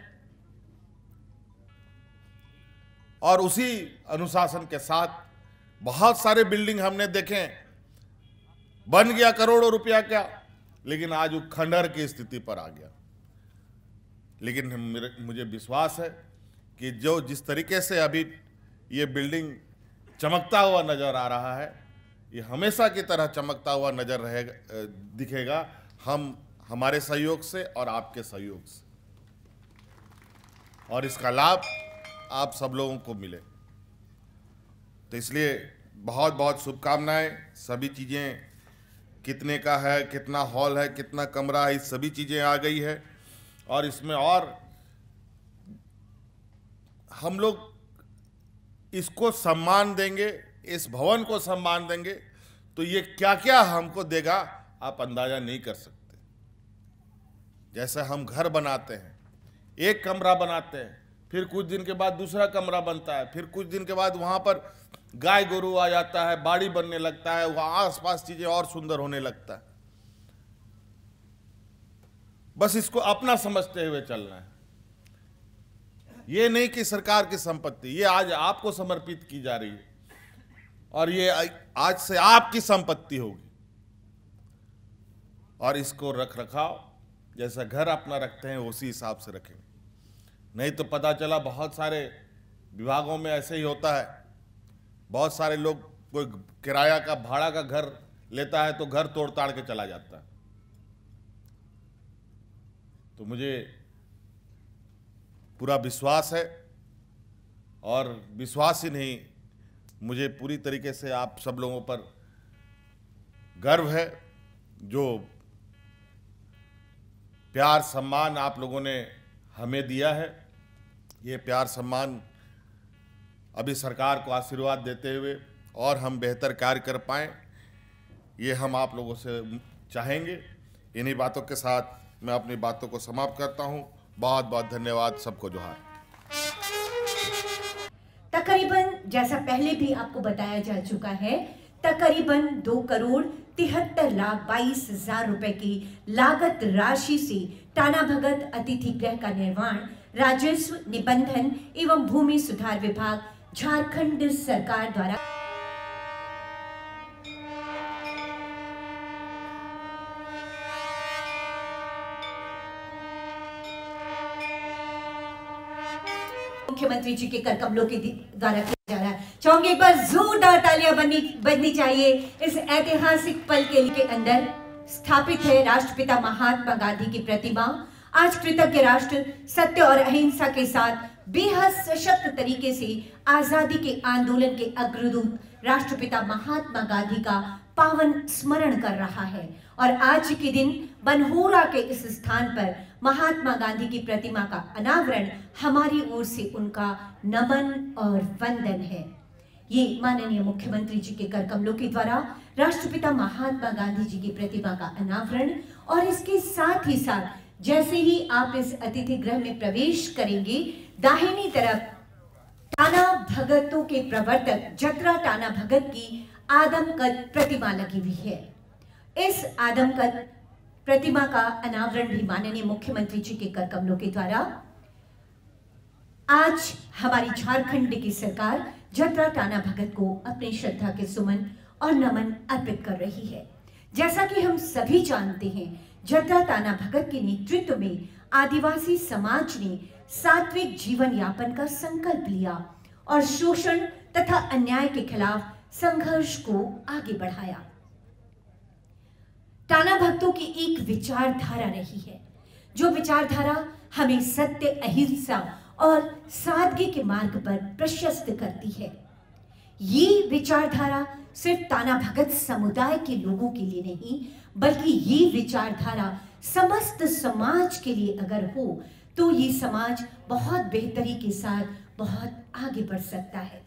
और उसी अनुशासन के साथ बहुत सारे बिल्डिंग हमने देखे, बन गया करोड़ों रुपया का, लेकिन आज वो खंडहर की स्थिति पर आ गया। लेकिन मुझे विश्वास है कि जिस तरीके से अभी ये बिल्डिंग चमकता हुआ नजर आ रहा है, ये हमेशा की तरह चमकता हुआ नजर दिखेगा, हमारे सहयोग से और आपके सहयोग से, और इसका लाभ आप सब लोगों को मिले। तो इसलिए बहुत बहुत शुभकामनाएं। सभी चीज़ें कितने का है, कितना हॉल है, कितना कमरा है, ये सभी चीज़ें आ गई है, और इसमें और हम लोग इसको सम्मान देंगे, इस भवन को सम्मान देंगे, तो ये क्या क्या हमको देगा आप अंदाजा नहीं कर सकते। जैसे हम घर बनाते हैं, एक कमरा बनाते हैं, फिर कुछ दिन के बाद दूसरा कमरा बनता है, फिर कुछ दिन के बाद वहाँ पर गाय गोरू आ जाता है, बाड़ी बनने लगता है, वहाँ आसपास चीज़ें और सुंदर होने लगता है। बस इसको अपना समझते हुए चलना है। ये नहीं कि सरकार की संपत्ति, ये आज आपको समर्पित की जा रही है और ये आज से आपकी संपत्ति होगी, और इसको रख रखाव जैसा घर अपना रखते हैं उसी हिसाब से रखेंगे। नहीं तो पता चला बहुत सारे विभागों में ऐसे ही होता है, बहुत सारे लोग कोई किराया का भाड़ा का घर लेता है तो घर तोड़ ताड़ के चला जाता है। तो मुझे पूरा विश्वास है, और विश्वास ही नहीं, मुझे पूरी तरीके से आप सब लोगों पर गर्व है। जो प्यार सम्मान आप लोगों ने हमें दिया है, ये प्यार सम्मान अभी सरकार को आशीर्वाद देते हुए और हम बेहतर कार्य कर पाएँ, ये हम आप लोगों से चाहेंगे। इन्हीं बातों के साथ मैं अपनी बातों को समाप्त करता हूँ। बहुत बहुत धन्यवाद, सबको जोहार।
तकरीबन, जैसा पहले भी आपको बताया जा चुका है, तकरीबन 2,73,22,000 रुपए की लागत राशि से टाना भगत अतिथि गृह का निर्माण राजस्व, निबंधन एवं भूमि सुधार विभाग, झारखंड सरकार द्वारा मुख्यमंत्री जी के कर कमलों के द्वारा किया जा रहा है। चाहूंगी एक बार जोरदार तालियां बजनी चाहिए इस ऐतिहासिक पल के अंदर स्थापित है राष्ट्रपिता महात्मा गांधी की प्रतिमा। आज कृतज्ञ राष्ट्र सत्य और अहिंसा के साथ बेहद सशक्त तरीके से आजादी के आंदोलन के अग्रदूत राष्ट्रपिता महात्मा गांधी का पावन स्मरण कर रहा है। और आज के दिन बनहोरा के इस स्थान पर महात्मा गांधी की प्रतिमा का अनावरण हमारी ओर से उनका नमन और वंदन है। ये माननीय मुख्यमंत्री जी के कर कमलों के द्वारा राष्ट्रपिता महात्मा गांधी जी की प्रतिमा का अनावरण, और इसके साथ ही साथ जैसे ही आप इस अतिथि गृह में प्रवेश करेंगे, दाहिनी तरफ टाना भगतों के प्रवर्तक जतरा टाना भगत की आदमकद प्रतिमा लगी हुई है। इस आदमकद प्रतिमा का अनावरण भी माननीय मुख्यमंत्री जी के कर कमलों के द्वारा आज हमारी झारखंड की सरकार जतरा टाना भगत को अपनी श्रद्धा के सुमन और नमन अर्पित कर रही है। जैसा कि हम सभी जानते हैं, जतरा टाना भगत के नेतृत्व में आदिवासी समाज ने सात्विक जीवन यापन का संकल्प लिया और शोषण तथा अन्याय के खिलाफ संघर्ष को आगे बढ़ाया। टाना भक्तों की एक विचारधारा रही है, जो विचारधारा हमें सत्य, अहिंसा और सादगी के मार्ग पर प्रशस्त करती है। ये विचारधारा सिर्फ टाना भगत समुदाय के लोगों के लिए नहीं, बल्कि ये विचारधारा समस्त समाज के लिए अगर हो तो ये समाज बहुत बेहतरी के साथ बहुत आगे बढ़ सकता है।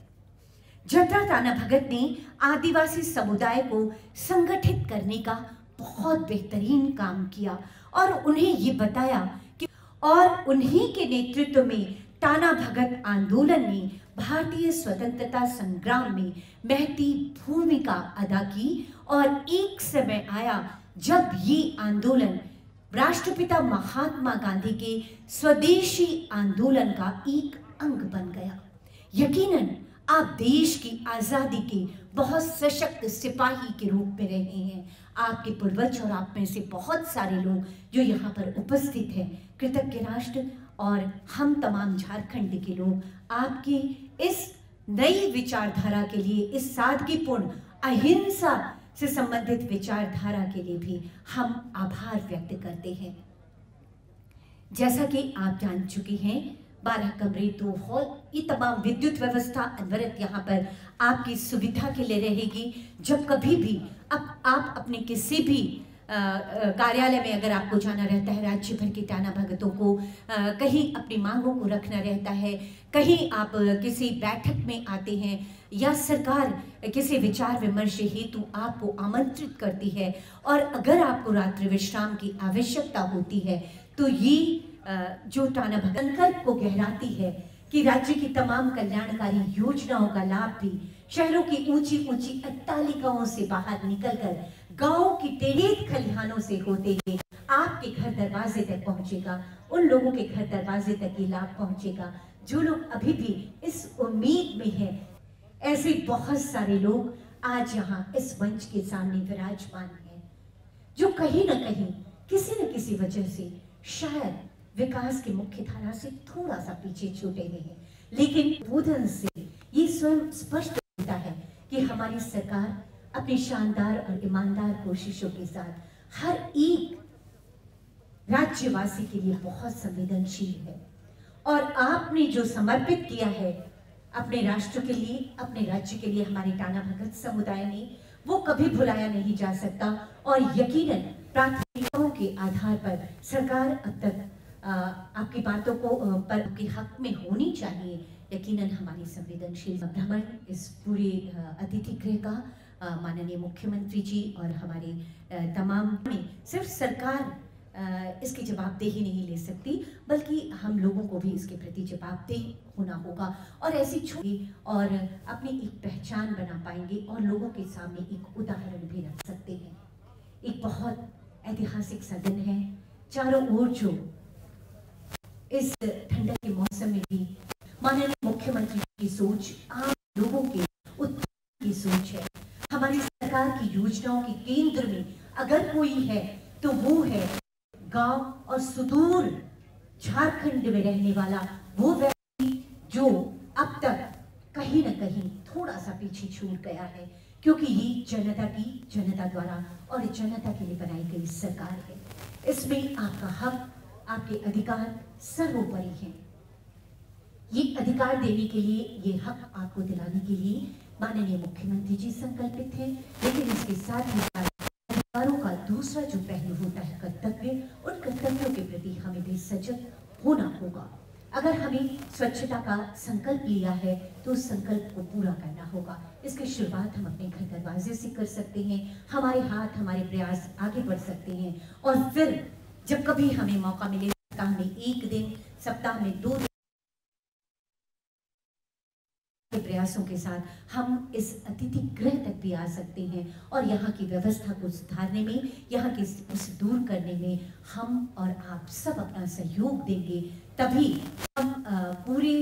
जतरा टाना भगत ने आदिवासी समुदाय को संगठित करने का बहुत बेहतरीन काम किया और उन्हें ये बताया कि और उन्हीं के नेतृत्व में टाना भगत आंदोलन ने भारतीय स्वतंत्रता संग्राम में महती भूमिका अदा की। और एक समय आया जब ये आंदोलन राष्ट्रपिता महात्मा गांधी के स्वदेशी आंदोलन का एक अंग बन गया। यकीनन आप देश की आजादी के बहुत सशक्त सिपाही के रूप में रहे हैं। आपके पूर्वज और आप में से बहुत सारे लोग जो यहाँ पर उपस्थित हैं, कृतज्ञ राष्ट्र और हम तमाम झारखंड के लोग आपकी इस नई विचारधारा के लिए, इस सादगीपूर्ण अहिंसा से संबंधित विचारधारा के लिए भी हम आभार व्यक्त करते हैं। जैसा कि आप जान चुके हैं, 12 कमरे, 2 हॉल, ये तमाम विद्युत व्यवस्था अनवरत यहाँ पर आपकी सुविधा के लिए रहेगी। जब कभी भी आप अपने किसी भी कार्यालय में अगर आपको जाना रहता है, राज्य भर के टाना भगतों को कहीं अपनी मांगों को रखना रहता है, कहीं आप किसी बैठक में आते हैं या सरकार किसी विचार विमर्श हेतु आपको आमंत्रित करती है और अगर आपको रात्रि विश्राम की आवश्यकता होती है, तो ये जो टाना भगत संकल्प को गहराती है कि राज्य की तमाम कल्याणकारी योजनाओं का लाभ भी शहरों की ऊंची ऊंची अट्टालिकाओं से बाहर निकलकर गांव की टेढ़ी खलिहानों से होते हुए आपके घर दरवाजे तक पहुंचेगा। उन लोगों के घर दरवाजे तक ये लाभ पहुंचेगा जो लोग अभी भी इस उम्मीद में हैं। ऐसे बहुत सारे लोग आज यहाँ इस मंच के सामने विराजमान हैं, जो कहीं ना कहीं किसी न किसी वजह से शायद विकास की मुख्य धारा से थोड़ा सा पीछे छूटे हुए हैं, लेकिन उद्बोधन से ये स्वयं स्पष्ट होता है कि हमारी सरकार अपनी शानदार और ईमानदार कोशिशों के साथ हर एक राज्यवासी के लिए बहुत संवेदनशील है। और आपने जो समर्पित किया है अपने राष्ट्र के लिए, अपने राज्य के लिए, हमारे टाना भगत समुदाय ने, वो कभी भुलाया नहीं जा सकता। और यकीनन प्राथमिकताओं के आधार पर सरकार अब तक आपकी बातों को पर आपके हक में होनी चाहिए। यकीनन हमारी संवेदनशील भ्रमण इस पूरे अतिथि गृह का माननीय मुख्यमंत्री जी और हमारे तमाम में सिर्फ सरकार इसकी जवाबदेही नहीं ले सकती, बल्कि हम लोगों को भी इसके प्रति जवाबदेह होना होगा और ऐसी छोटी और अपनी एक पहचान बना पाएंगे और लोगों के सामने एक उदाहरण भी रख सकते हैं। एक बहुत ऐतिहासिक सा दिन है, चारों ओर जो इस ठंडक के मौसम में भी माननीय मुख्यमंत्री की सोच, आम लोगों के उत्थान की सोच है। हमारी सरकार की योजनाओं के केंद्र में अगर कोई है तो वो है गांव और सुदूर झारखंड में रहने वाला वो व्यक्ति जो अब तक कहीं न कहीं थोड़ा सा पीछे छूट गया है, क्योंकि ये जनता की, जनता द्वारा और जनता के लिए बनाई गई सरकार है। इसमें आपका हक, आपके अधिकार सर्वोपरि हैं। ये अधिकार देने के लिए, ये हक आपको दिलाने के लिए माननीय मुख्यमंत्री जी संकल्पित हैं, लेकिन इसके साथ ही अधिकारों का दूसरा जो पहलू होता है कर्तव्य, उन कर्तव्यों के प्रति हमें भी सजग होना होगा। अगर हमें स्वच्छता का संकल्प लिया है तो उस संकल्प को पूरा करना होगा। इसकी शुरुआत हम अपने घर दरवाजे से कर सकते हैं, हमारे हाथ, हमारे प्रयास आगे बढ़ सकते हैं और फिर जब कभी हमें मौका मिले, सप्ताह में 1 दिन, सप्ताह में 2 दिन के प्रयासों के साथ हम इस अतिथि गृह तक भी आ सकते हैं और यहाँ की व्यवस्था को सुधारने में, यहाँ के उसे दूर करने में हम और आप सब अपना सहयोग देंगे, तभी हम पूरे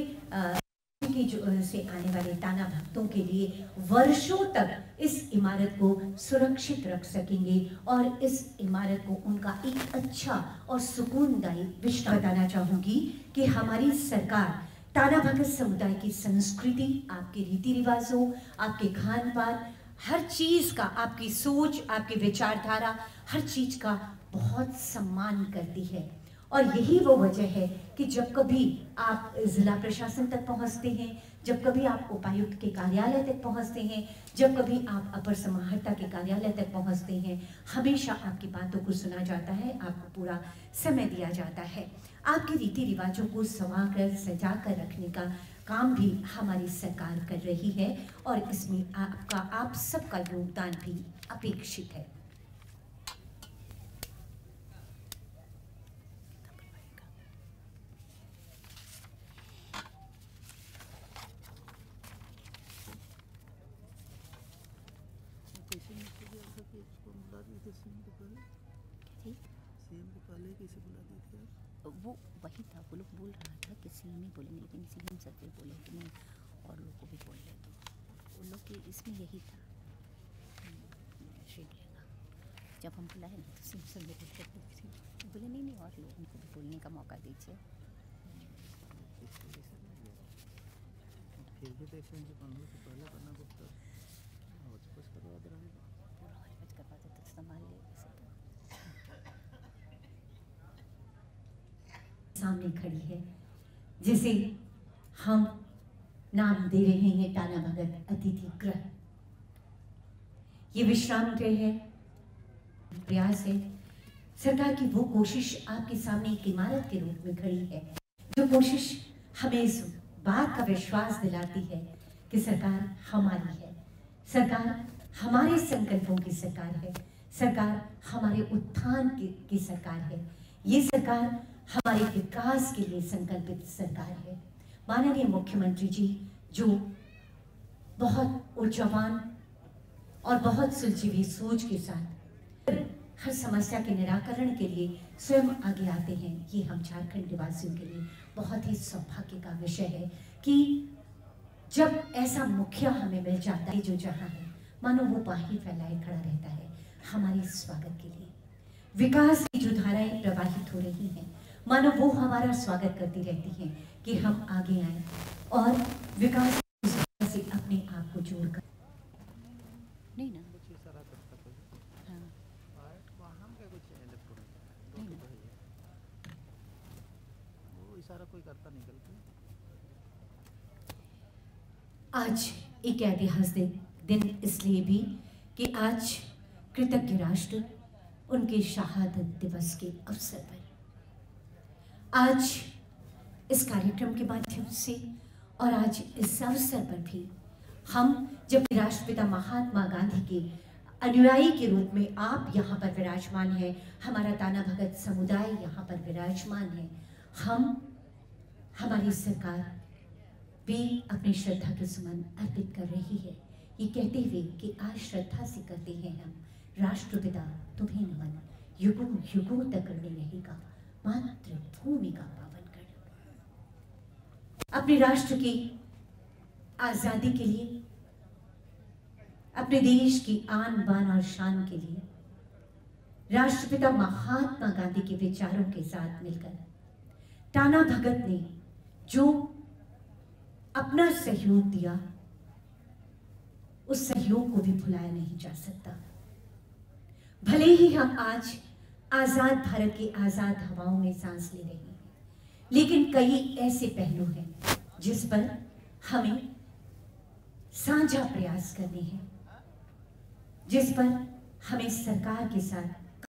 के जो से आने वाले टाना भक्तों के लिए वर्षों तक इस इमारत को सुरक्षित रख सकेंगे और इस इमारत को उनका एक अच्छा और सुकूनदायी विश्राम बताना चाहूंगी कि हमारी सरकार टाना भगत समुदाय की संस्कृति, आपके रीति रिवाजों, आपके खान पान, हर चीज का, आपकी सोच, आपकी विचारधारा, हर चीज का बहुत सम्मान करती है। और यही वो वजह है कि जब कभी आप जिला प्रशासन तक पहुंचते हैं, जब कभी आप उपायुक्त के कार्यालय तक पहुंचते हैं, जब कभी आप अपर समाहर्ता के कार्यालय तक पहुंचते हैं, हमेशा आपकी बातों को सुना जाता है, आपको पूरा समय दिया जाता है। आपके रीति रिवाजों को संवार सजा कर रखने का काम भी हमारी सरकार कर रही है और इसमें आपका, आप सबका योगदान भी अपेक्षित है।
वो वही था, वो लोग बोल रहा था कि सीएम ही बोलेंगे, लेकिन सीएम सर भी बोले कि नहीं और लोग को भी बोल ले, तो उन लोग के इसमें यही था लेगा। जब हम बुलाए ना तो सीएम सर बोले नहीं नहीं और लोग उनको भी बोलने का मौका दीजिए।
सामने खड़ी है जिसे हम नाम दे रहे हैं टाना भगत अतिथि गृह। ये विश्राम गृह है, प्रयास है, सरकार की वो कोशिश आपके सामने एक इमारत के रूप में खड़ी है, जो कोशिश हमें इस बात का विश्वास दिलाती है कि सरकार हमारी है, सरकार हमारे संकल्पों की सरकार है, सरकार हमारे उत्थान की सरकार है, ये सरकार हमारे विकास के लिए संकल्पित सरकार है। माननीय मुख्यमंत्री जी जो बहुत ऊर्जावान और बहुत सुलझी हुई सोच के साथ हर समस्या के निराकरण के लिए स्वयं आगे आते हैं, ये हम झारखंड निवासियों के लिए बहुत ही सौभाग्य का विषय है कि जब ऐसा मुखिया हमें मिल जाता है जो जहाँ है मानो वो बाहें फैलाए खड़ा रहता है हमारे स्वागत के लिए। विकास की जो धाराएं प्रवाहित हो रही हैं मानो वो हमारा स्वागत करती रहती हैं कि हम आगे आए और विकास से अपने आप को जोड़कर
नहीं ना
आज एक ऐतिहासिक दिन इसलिए भी कि आज कृतज्ञ राष्ट्र उनके शहादत दिवस के अवसर पर आज इस कार्यक्रम के माध्यम से और आज इस अवसर पर भी हम जब राष्ट्रपिता महात्मा गांधी के अनुयायी के रूप में आप यहाँ पर विराजमान हैं, हमारा ताना भगत समुदाय यहाँ पर विराजमान है। हमारी सरकार भी अपनी श्रद्धा के सुमन अर्पित कर रही है, ये कहते हुए कि आज श्रद्धा से करते हैं हम, राष्ट्रपिता तुम्हें नमन, युगों युगों तक ऋणी रहेगा मातृभूमि का पावन कर। अपने राष्ट्र की आजादी के लिए, अपने देश की आन बान और शान के लिए राष्ट्रपिता महात्मा गांधी के विचारों के साथ मिलकर ताना भगत ने जो अपना सहयोग दिया, उस सहयोग को भी भुलाया नहीं जा सकता। भले ही हम आज आजाद भारत की आजाद हवाओं में सांस ले रहे हैं, लेकिन कई ऐसे पहलू हैं जिस पर हमें साझा प्रयास करने हैं, जिस पर हमें सरकार के साथ